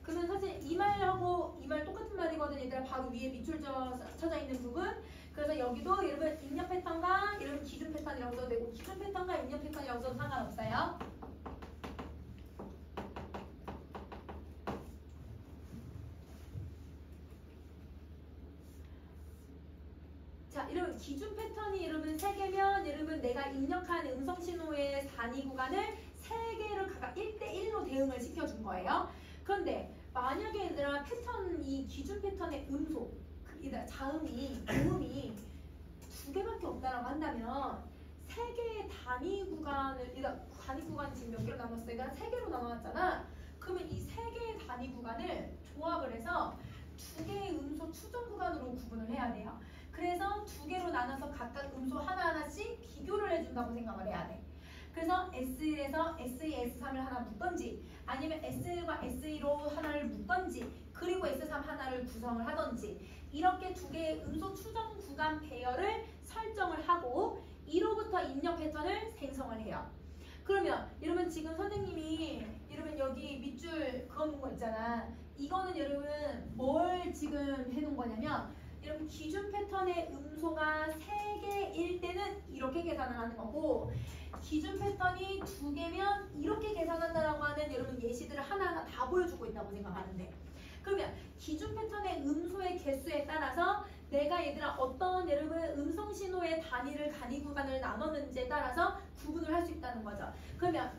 그러면 사실 이 말하고 이 말 똑같은 말이거든. 얘들아 바로 위에 밑줄 쳐져 있는 부분. 그래서 여기도 여러분 입력 패턴과 여러분 기준 패턴이라고 써도 되고 기준 패턴과 입력 패턴이라고 써도 상관없어요. 자, 여러분 기준 패턴이 여러분 3개면 여러분 내가 입력한 음성 신호의 단위 구간을 3개를 각각 1대1로 대응을 시켜준 거예요. 그런데 만약에 얘들아 패턴 이 기준 패턴의 음소 얘들아 자음이 고음이 2개밖에 없다라고 한다면 3개의 단위 구간을 얘들아 단위 구간이 지금 몇 개로 나눴어요? 얘들아 3개로 나눠놨잖아. 그러면 이 3개의 단위 구간을 조합을 해서 2개의 음소 추정 구간으로 구분을 해야 돼요. 그래서 2개로 나눠서 각각 음소 하나하나씩 비교를 해준다고 생각을 해야 돼. 그래서 S1에서 S2, S3을 하나 묶던지 아니면 S1과 S2로 하나를 묶던지 그리고 S3 하나를 구성을 하던지 이렇게 2개의 음소 추정 구간 배열을 설정을 하고 이로부터 입력 패턴을 생성을 해요. 그러면 여러분 지금 선생님이 여러분 여기 밑줄 그어놓은 거 있잖아. 이거는 여러분 뭘 지금 해놓은 거냐면 여러분 기준 패턴의 음소가 3개일 때는 이렇게 계산을 하는 거고 기준 패턴이 2개면 이렇게 계산한다라고 하는 여러분 예시들을 하나하나 다 보여주고 있다고 생각하는데 그러면 기준 패턴의 음소의 개수에 따라서 내가 얘들아 어떤 여러분 음성 신호의 단위를 단위 구간을 나눴는지에 따라서 구분을 할 수 있다는 거죠. 그러면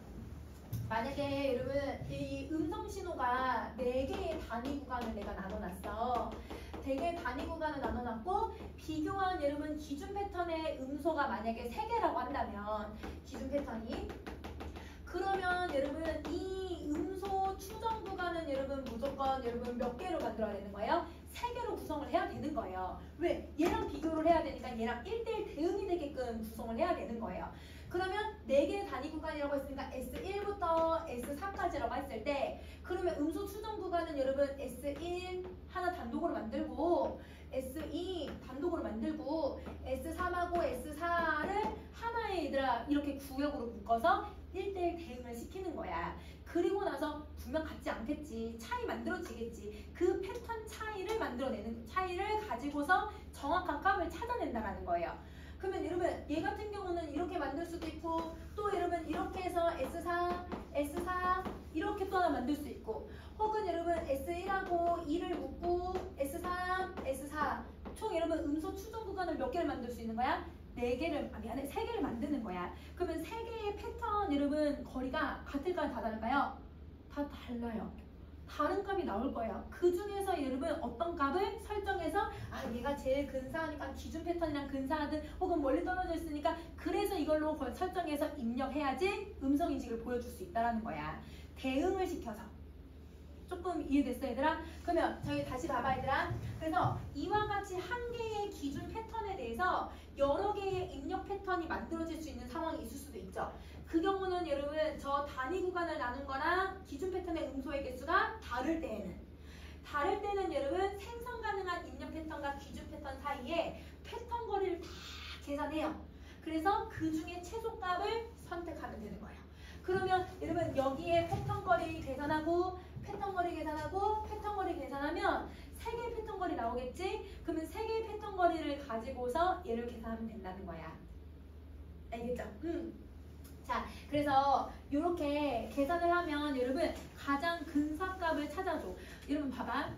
만약에 여러분 이 음성 신호가 4개의 단위 구간을 내가 나눠놨어. 4개의 단위 구간을 나눠놨고 비교한 여러분 기준 패턴의 음소가 만약에 3개라고 한다면 기준 패턴이 그러면 여러분 이 음소 추정 구간은 여러분 무조건 여러분 몇 개로 만들어야 되는 거예요? 3개로 구성을 해야 되는 거예요. 왜? 얘랑 비교를 해야 되니까 얘랑 1대1 대응이 되게끔 구성을 해야 되는 거예요. 그러면 4개의 단위 구간이라고 했으니까 S1부터 S4까지라고 했을 때 그러면 음소 추정 구간은 여러분 S1 하나 단독으로 만들고 S2 단독으로 만들고 S3하고 S4를 하나의 얘들아 이렇게 구역으로 묶어서 1대1 대응을 시키는 거야. 그리고 나서 분명 같지 않겠지. 차이 만들어지겠지. 그 패턴 차이를 만들어내는 차이를 가지고서 정확한 값을 찾아낸다라는 거예요. 그러면 여러분 얘 같은 경우는 이렇게 만들 수도 있고 또 여러분 이렇게 해서 S4, S4 이렇게 또 하나 만들 수 있고 혹은 여러분 S1하고 2를 묶고 S3, S4 총 여러분 음소 추정 구간을 몇 개를 만들 수 있는 거야? 4개를, 미안해 3개를 만드는 거야. 그러면 3개의 패턴 여러분 거리가 같을까요? 다 다를까요? 다 달라요. 다른 값이 나올 거예요. 그 중에서 여러분 어떤 값을 설정해서 얘가 제일 근사하니까 기준 패턴이랑 근사하든 혹은 멀리 떨어져 있으니까 그래서 이걸로 설정해서 입력해야지 음성 인식을 보여줄 수 있다는 거야. 대응을 시켜서. 조금 이해됐어 얘들아? 그러면 저희 다시 봐봐 얘들아. 그래서 이와 같이 한 개의 기준 패턴에 대해서 여러 개의 입력 패턴이 만들어질 수 있는 상황이 있을 수도 있죠. 그 경우는 여러분 저 단위 구간을 나눈 거랑 기준 패턴의 음소의 개수가 다를 때는 여러분 생성 가능한 입력 패턴과 기준 패턴 사이에 패턴 거리를 다 계산해요. 그래서 그 중에 최소값을 선택하면 되는 거예요. 그러면 여러분 여기에 패턴 거리 계산하고 패턴 거리 계산하면 3개의 패턴 거리 나오겠지? 그러면 3개의 패턴 거리 패턴거리를 가지고서 얘를 계산하면 된다는 거야. 알겠죠? 자, 그래서 이렇게 계산을 하면 여러분 가장 근사값을 찾아줘. 여러분 봐봐.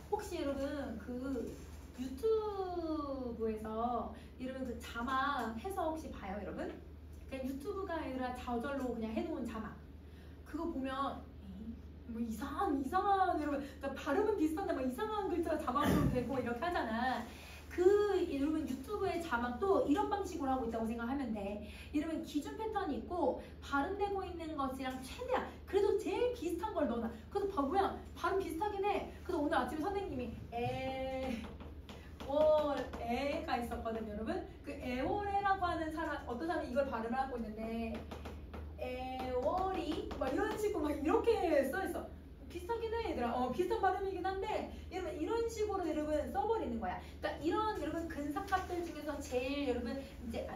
혹시 여러분 그 유튜브에서 여러분 그 자막 해서 혹시 봐요, 여러분? 그냥 유튜브가 아니라 저절로 그냥 해놓은 자막. 그거 보면 뭐 이상한 여러분, 그러니까 발음은 비슷한데 막 이상한 글자가 자막으로 되고 이렇게 하잖아. 그 여러분 유튜브의 자막도 이런 방식으로 하고 있다고 생각하면 돼. 여러분 기준 패턴이 있고 발음되고 있는 것이랑 최대한 그래도 제일 비슷한 걸 넣어놔. 그래서 봐보면 발음 비슷하긴 해. 그래서 오늘 아침에 선생님이 에가 있었거든요, 여러분. 그 에월에라고 하는 사람, 어떤 사람이 이걸 발음을 하고 있는데 에월이 막 이런 식으로 막 이렇게 써있어. 비슷하긴 해, 얘들아. 비슷한 발음이긴 한데 여러분 이런 식으로 여러분 써버리는 거야. 그러니까 이런 여러분 근사값들 중에서 제일 여러분 이제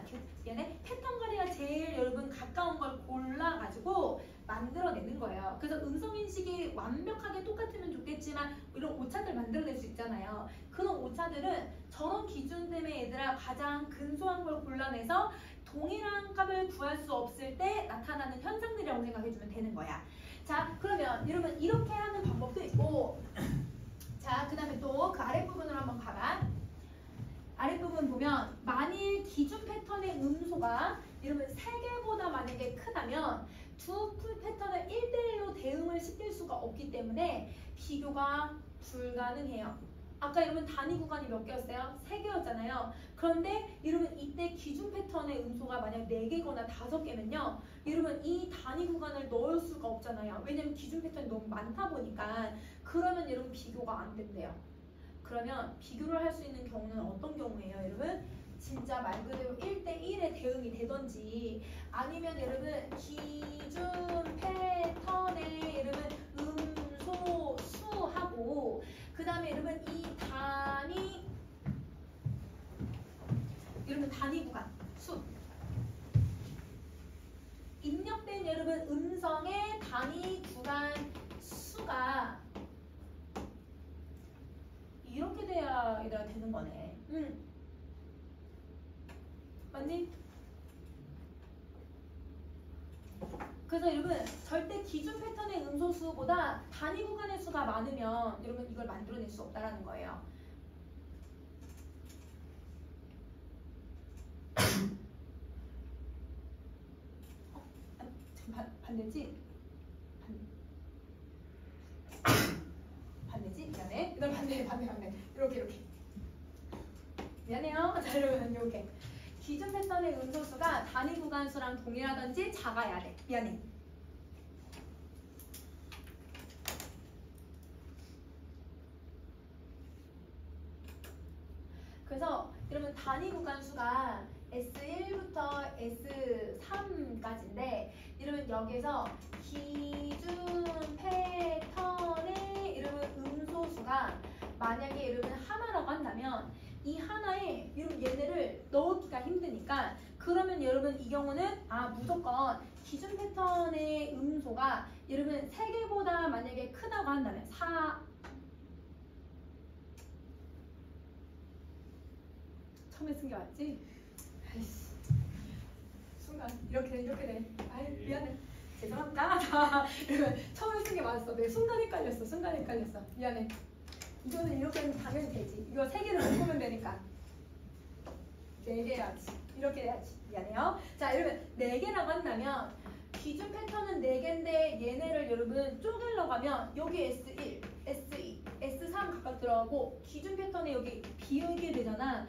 미안해, 패턴거리가 제일 여러분 가까운 걸 골라가지고 만들어내는 거예요. 그래서 음성인식이 완벽하게 똑같으면 좋겠지만 이런 오차들 만들어낼 수 있잖아요. 그런 오차들은 저런 기준 때문에 얘들아 가장 근소한 걸 골라내서 동일한 값을 구할 수 없을 때 나타나는 현상들이라고 생각해주면 되는 거야. 자, 그러면 여러분 이렇게 하는 방법도 있고, 자, 그 다음에 또 그 아랫부분으로 한번 봐봐. 아랫부분 보면 만일 기준 패턴의 음소가 여러분 3개보다 만약에 크다면 두 패턴을 1대1로 대응을 시킬 수가 없기 때문에 비교가 불가능해요. 아까 여러분 단위 구간이 몇 개였어요? 3개였잖아요. 그런데 여러분 이때 기준 패턴의 음소가 만약 4개거나 5개면요. 여러분 이 단위 구간을 넣을 수가 없잖아요. 왜냐면 기준 패턴이 너무 많다 보니까. 그러면 여러분 비교가 안 된대요. 그러면 비교를 할 수 있는 경우는 어떤 경우예요, 여러분? 진짜 말 그대로 1대1의 대응이 되던지 아니면 여러분 기준 패턴의 여러분 음소 수하고 그 다음에 여러분 이 단위 구간 수 입력된 여러분 음성의 단위 구간 수가 이렇게 돼야 얘들아 되는 거네. 맞니? 그래서 여러분 절대 기준 패턴의 음소수보다 단위 구간의 수가 많으면 여러분 이걸 만들어낼 수 없다라는 거예요. 반대지? 반대지? 미안해. 그다음 반대. 이렇게. 미안해요. 자, 여러분 이렇게. 기준 패턴의 음소수가 단위 구간수랑 동일하든지 작아야 돼. 미안해. 그래서 여러분 단위 구간수가 S1부터 S3까지인데 여러분 여기서 기준 패턴의 여러분 음소수가 만약에 여러분 하나라고 한다면 이 하나에 여러분 얘네를 넣기가 힘드니까 그러면 여러분 이 경우는 무조건 기준 패턴의 음소가 여러분 3개보다 만약에 크다고 한다면 4 처음에 쓴 게 맞지? 아이씨 순간 이렇게 돼. 아이 미안해. 죄송합니다. 자, 처음에 쓴 게 맞았어. 내 순간 헷갈렸어. 미안해. 이거는 이렇게 하면 당연히 되지. 이거 3개를 묶으면 되니까 4개 해야지. 이렇게 해야지. 미안해요. 자, 여러분 4개라고 한다면 기준 패턴은 4개인데 얘네를 여러분 쪼개려고 하면 여기 S1, S2, S3 각각 들어가고 기준 패턴에 여기 비우게 되잖아.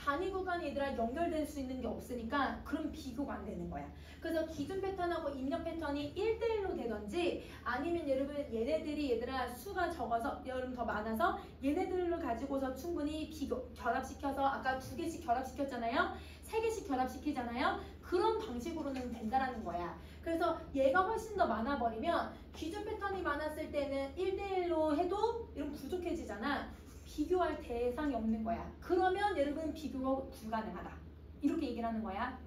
단위 구간이 얘들아 연결될 수 있는 게 없으니까 그럼 비교가 안 되는 거야. 그래서 기준 패턴하고 입력 패턴이 1대1로 되던지 아니면 여러분 얘네들이 얘들아 수가 적어서 여러분 더 많아서 얘네들로 가지고서 충분히 비교 결합시켜서 아까 2개씩 결합시켰잖아요. 3개씩 결합시키잖아요. 그런 방식으로는 된다라는 거야. 그래서 얘가 훨씬 더 많아버리면 기준 패턴이 많았을 때는 1대1로 해도 이런 부족해지잖아. 비교할 대상이 없는 거야. 그러면 여러분 비교가 불가능하다. 이렇게 얘기를 하는 거야.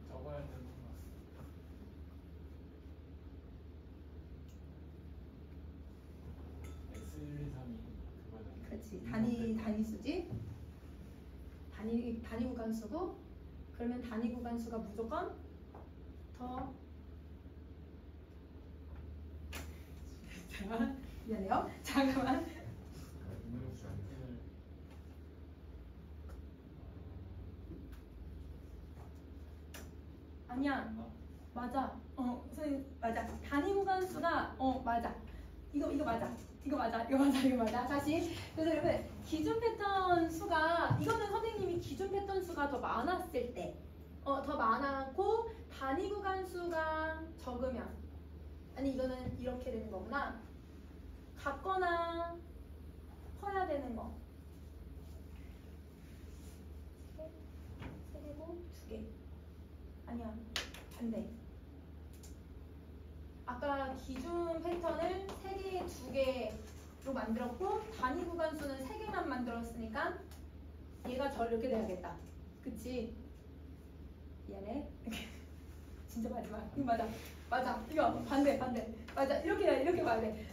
적어야 되는 거 S1, 2, 3이 그거는 그렇지. 단위수지. 단위 구간수고 그러면 단위 구간수가 무조건 더 자, 미안해요. 잠깐만. 아니야. 맞아. 선생님 맞아. 단위 구간수가 맞아. 이거 맞아. 이거 맞아. 다시. 그래서 여러분 기준 패턴 수가 이거는 선생님이 기준 패턴 수가 더 많았을 때, 더 많았고 단위 구간 수가 적으면, 아니 이거는 이렇게 되는 거구나. 같거나 커야 되는 거. 세 개고 두 개. 아니야. 반대. 아까 기준 패턴을 3개, 2개로 만들었고 단위 구간수는 3개만 만들었으니까 얘가 이렇게 돼야겠다. 그치? 미안해. 진짜 마지막. 이거 맞아. 이거 반대. 맞아. 이렇게 봐야 돼.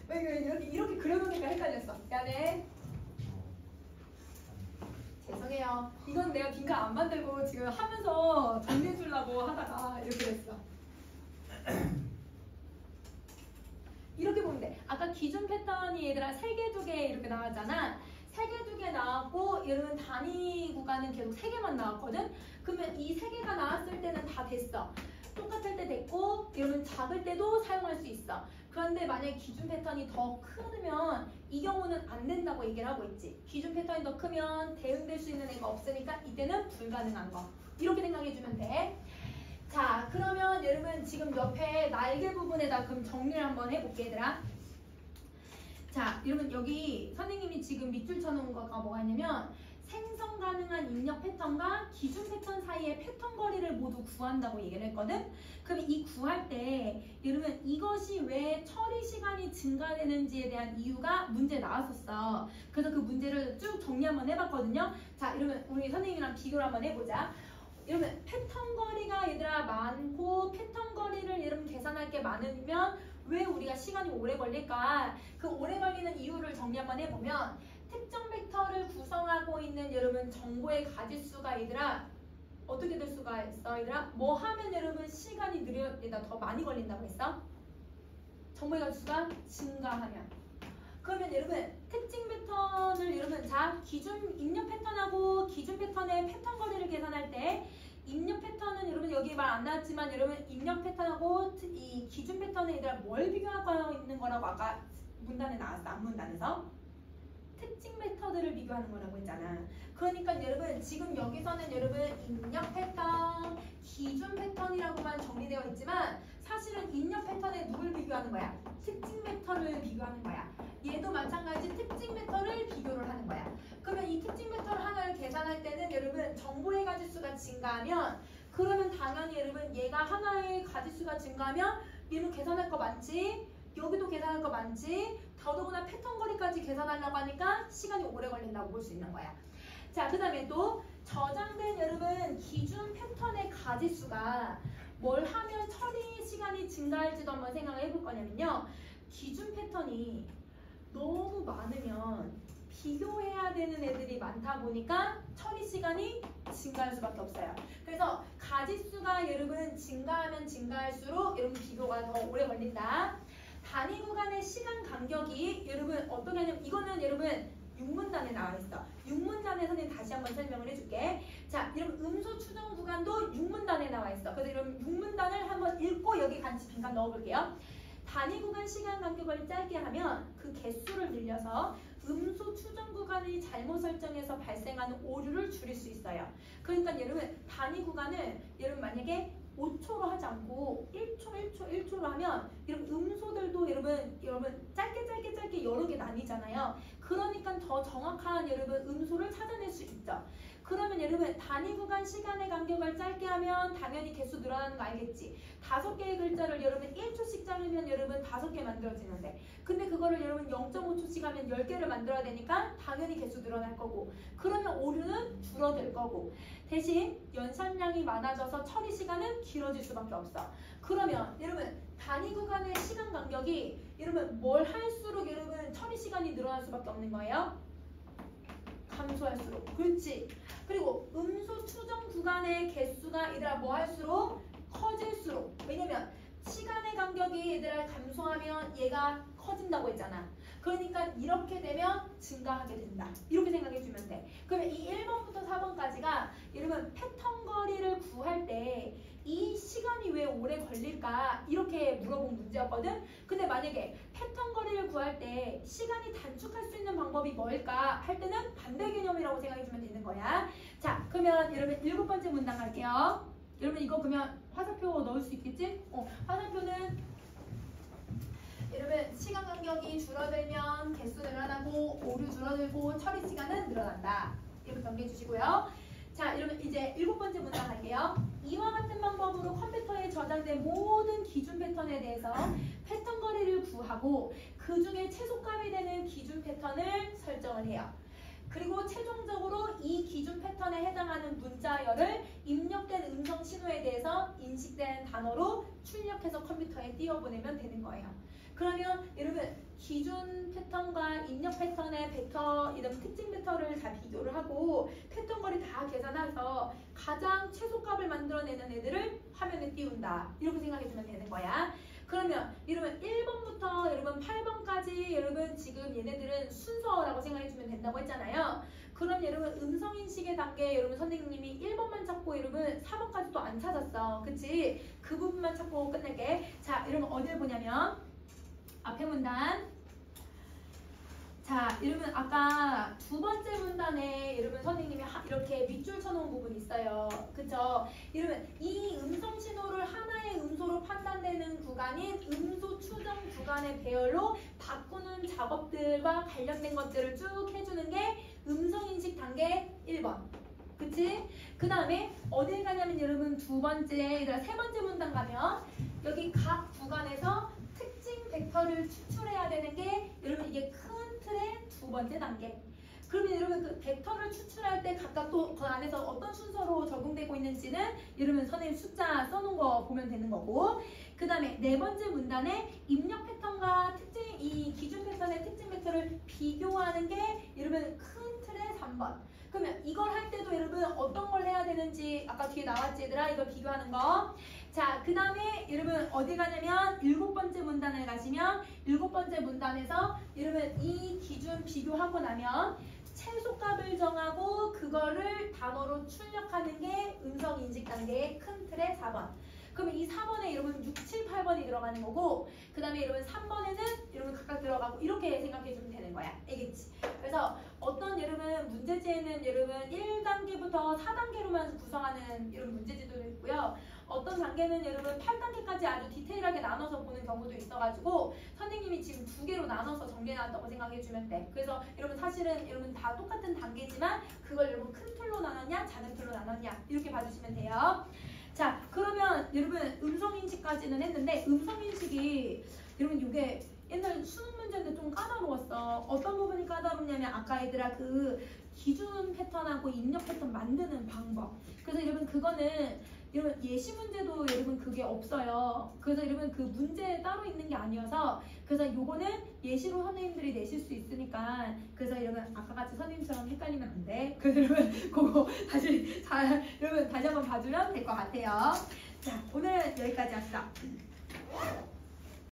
이렇게 그려놓으니까 헷갈렸어. 미안해. 죄송해요. 이건 내가 빈칸 안 만들고 지금 하면서 정리해주려고 하다가 이렇게 됐어. 이렇게 보면 돼. 아까 기준 패턴이 얘들아 3개, 2개 이렇게 나왔잖아. 3개, 2개 나왔고 여러분 단위 구간은 계속 3개만 나왔거든. 그러면 이 3개가 나왔을 때는 다 됐어. 똑같을 때 됐고 여러분 작을 때도 사용할 수 있어. 그런데 만약에 기준 패턴이 더 크면 이 경우는 안 된다고 얘기를 하고 있지. 기준 패턴이 더 크면 대응될 수 있는 애가 없으니까 이때는 불가능한 거. 이렇게 생각해주면 돼. 자, 그러면 여러분 지금 옆에 날개 부분에다 그럼 정리를 한번 해볼게 얘들아. 자, 여러분 여기 선생님이 지금 밑줄 쳐놓은 거가 뭐가 있냐면 생성 가능한 입력 패턴과 기준 패턴 사이의 패턴 거리를 모두 구한다고 얘기를 했거든. 그럼 이 구할 때 여러분 이것이 왜 처리 시간이 증가되는지에 대한 이유가 문제에 나왔었어. 그래서 그 문제를 쭉 정리 한번 해봤거든요. 자, 여러분 우리 선생님이랑 비교를 한번 해보자. 여러분 패턴 거리가 얘들아 많고 패턴 거리를 여러분 계산할 게 많으면 왜 우리가 시간이 오래 걸릴까? 그 오래 걸리는 이유를 정리 한번 해보면 특정 벡터를 구성하고 있는 여러분 정보의 가짓수가 얘들아 어떻게 될 수가 있어 얘들아? 뭐 하면 여러분 시간이 얘들아 더 많이 걸린다고 했어? 정보의 가짓수가 증가하면. 그러면 여러분 특징 패턴을 여러분 자 기준 입력 패턴하고 기준 패턴의 패턴 거리를 계산할 때 입력 패턴은 여러분 여기 말 안 나왔지만 여러분 입력 패턴하고 이 기준 패턴에 얘들아 뭘 비교하고 있는 거라고 아까 문단에 나왔어. 앞문단에서 특징 메터드를 비교하는 거라고 했잖아. 그러니까 여러분 지금 여기서는 여러분 입력 패턴, 기준 패턴이라고만 정리되어 있지만 사실은 입력 패턴에 누굴 비교하는 거야? 특징 메터를 비교하는 거야. 얘도 마찬가지 특징 메터를 비교를 하는 거야. 그러면 이 특징 메터 하나를 계산할 때는 여러분 정보의 가짓수가 증가하면 그러면 당연히 여러분 얘가 하나의 가짓수가 증가하면 얘는 계산할 거 많지? 여기도 계산할 거 많지? 더더구나 패턴 거리까지 계산하려고 하니까 시간이 오래 걸린다고 볼 수 있는 거야. 자, 그 다음에 또 저장된 여러분 기준 패턴의 가짓수가 뭘 하면 처리 시간이 증가할지도 한번 생각을 해볼 거냐면요. 기준 패턴이 너무 많으면 비교해야 되는 애들이 많다 보니까 처리 시간이 증가할 수밖에 없어요. 그래서 가짓수가 여러분 증가하면 증가할수록 여러분 비교가 더 오래 걸린다. 단위 구간의 시간 간격이 여러분 어떻게 하냐면 이거는 여러분 6문단에 나와 있어. 6문단에 선생님 다시 한번 설명을 해줄게. 자, 여러분 음소 추정 구간도 6문단에 나와 있어. 그래서 여러분 6문단을 한번 읽고 여기 같이 빈칸 넣어볼게요. 단위 구간 시간 간격을 짧게 하면 그 개수를 늘려서 음소 추정 구간의 잘못 설정에서 발생하는 오류를 줄일 수 있어요. 그러니까 여러분 단위 구간을 여러분 만약에 5초로 하지 않고 1초로 하면 여러분 음소들도 여러분 짧게 여러 개 나뉘잖아요. 그러니까 더 정확한 여러분 음소를 찾아낼 수 있죠. 그러면 여러분 단위 구간 시간의 간격을 짧게 하면 당연히 개수 늘어나는 거 알겠지? 5개의 글자를 여러분 1초씩 자르면 여러분 5개 만들어지는데 근데 그거를 여러분 0.5초씩 하면 10개를 만들어야 되니까 당연히 개수 늘어날 거고 그러면 오류는 줄어들 거고 대신 연산량이 많아져서 처리 시간은 길어질 수밖에 없어. 그러면 여러분 단위 구간의 시간 간격이 여러분 뭘 할수록 여러분 처리 시간이 늘어날 수밖에 없는 거예요? 감소할수록. 그렇지. 그리고 음수 추정 구간의 개수가 얘들아 뭐 할수록 커질수록. 왜냐면 시간의 간격이 얘들아 감소하면 얘가 커진다고 했잖아. 그러니까 이렇게 되면 증가하게 된다. 이렇게 생각해 주면 돼. 그러면 이 1번부터 4번까지가 여러분 패턴 거리를 구할 때 이 시간이 왜 오래 걸릴까? 이렇게 물어본 문제였거든. 근데 만약에 패턴 거리를 구할 때 시간이 단축할 수 있는 방법이 뭘까? 할 때는 반대 개념이라고 생각해 주면 되는 거야. 자, 그러면 여러분 7번째 문단 갈게요. 여러분 이거 그러면 화살표 넣을 수 있겠지? 화살표는 여러분 시간 간격이 줄어들면 개수 늘어나고 오류 줄어들고 처리 시간은 늘어난다. 이렇게 정리해 주시고요. 자, 여러분 이제 7번째 문단 갈게요. 이와 같은 방법으로 컴퓨터에 저장된 모든 기준 패턴에 대해서 패턴 거리를 구하고 그 중에 최소값이 되는 기준 패턴을 설정을 해요. 그리고 최종적으로 이 기준 패턴에 해당하는 문자열을 입력된 음성 신호에 대해서 인식된 단어로 출력해서 컴퓨터에 띄워보내면 되는 거예요. 그러면 여러분 기준 패턴과 입력 패턴의 벡터 이런 특징 벡터를 다 비교를 하고 패턴 거리 다 계산해서 가장 최소값을 만들어내는 애들을 화면에 띄운다. 이렇게 생각해주면 되는 거야. 그러면 여러분 1번부터 여러분 8번까지 여러분 지금 얘네들은 순서라고 생각해주면 된다고 했잖아요. 그럼 여러분 음성인식의 단계 여러분 선생님이 1번만 찾고 여러분 4번까지도 안 찾았어. 그치? 그 부분만 찾고 끝낼게. 자, 여러분 어딜 보냐면 앞에 문단. 자, 여러분 아까 2번째 문단에 여러분 선생님이 이렇게 밑줄 쳐놓은 부분이 있어요. 그쵸? 여러분 이 음성 신호를 하나의 음소로 판단되는 구간인 음소 추정 구간의 배열로 바꾸는 작업들과 관련된 것들을 쭉 해주는 게 음성인식 단계 1번. 그치? 그 다음에 어딜 가냐면 여러분 2번째, 3번째 문단 가면 여기 각 구간에서 특징 벡터를 추출해야 되는 게 여러분 이게 큰 틀의 2번째 단계. 그러면 여러분 그 벡터를 추출할 때 각각 또 그 안에서 어떤 순서로 적용되고 있는지는 여러분 선생님 숫자 써놓은 거 보면 되는 거고, 그 다음에 4번째 문단에 입력 패턴과 특징 이 기준 패턴의 특징 벡터를 비교하는 게 여러분 큰 틀의 3번. 그러면 이걸 할 때도 여러분 어떤 걸 해야 되는지 아까 뒤에 나왔지 얘들아, 이거 비교하는 거. 자, 그 다음에 여러분 어디 가냐면 7번째 문단을 가시면 7번째 문단에서 여러분 이 기준 비교하고 나면 최소값을 정하고 그거를 단어로 출력하는 게 음성인식 단계의 큰 틀의 4번. 그러면 이 4번에 여러분 6, 7, 8번이 들어가는 거고, 그 다음에 여러분 3번에는 여러분 각각 들어가고, 이렇게 생각해주면 되는 거야. 알겠지? 그래서 어떤 여러분 문제지에는 여러분 1단계부터 4단계로만 구성하는 이런 문제지도 있고요. 어떤 단계는 여러분 8단계까지 아주 디테일하게 나눠서 보는 경우도 있어가지고 선생님이 지금 2개로 나눠서 정리해놨다고 생각해주면 돼. 그래서 여러분 사실은 여러분 다 똑같은 단계지만 그걸 여러분 큰 틀로 나눴냐 작은 틀로 나눴냐 이렇게 봐주시면 돼요. 자, 그러면 여러분 음성인식까지는 했는데 음성인식이 여러분 이게 옛날 수능 문제인데 좀 까다로웠어. 어떤 부분이 까다롭냐면 아까 얘들아 그 기준 패턴하고 입력 패턴 만드는 방법. 그래서 여러분 그거는 여러분 예시 문제도 여러분 그게 없어요. 그래서 여러분 그 문제 따로 있는 게 아니어서 그래서 요거는 예시로 선생님들이 내실 수 있으니까 그래서 여러분 아까 같이 선생님처럼 헷갈리면 안 돼. 그래서 여러분 그거 다시 잘 여러분 다시 한번 봐주면 될 것 같아요. 자, 오늘 여기까지 합시다.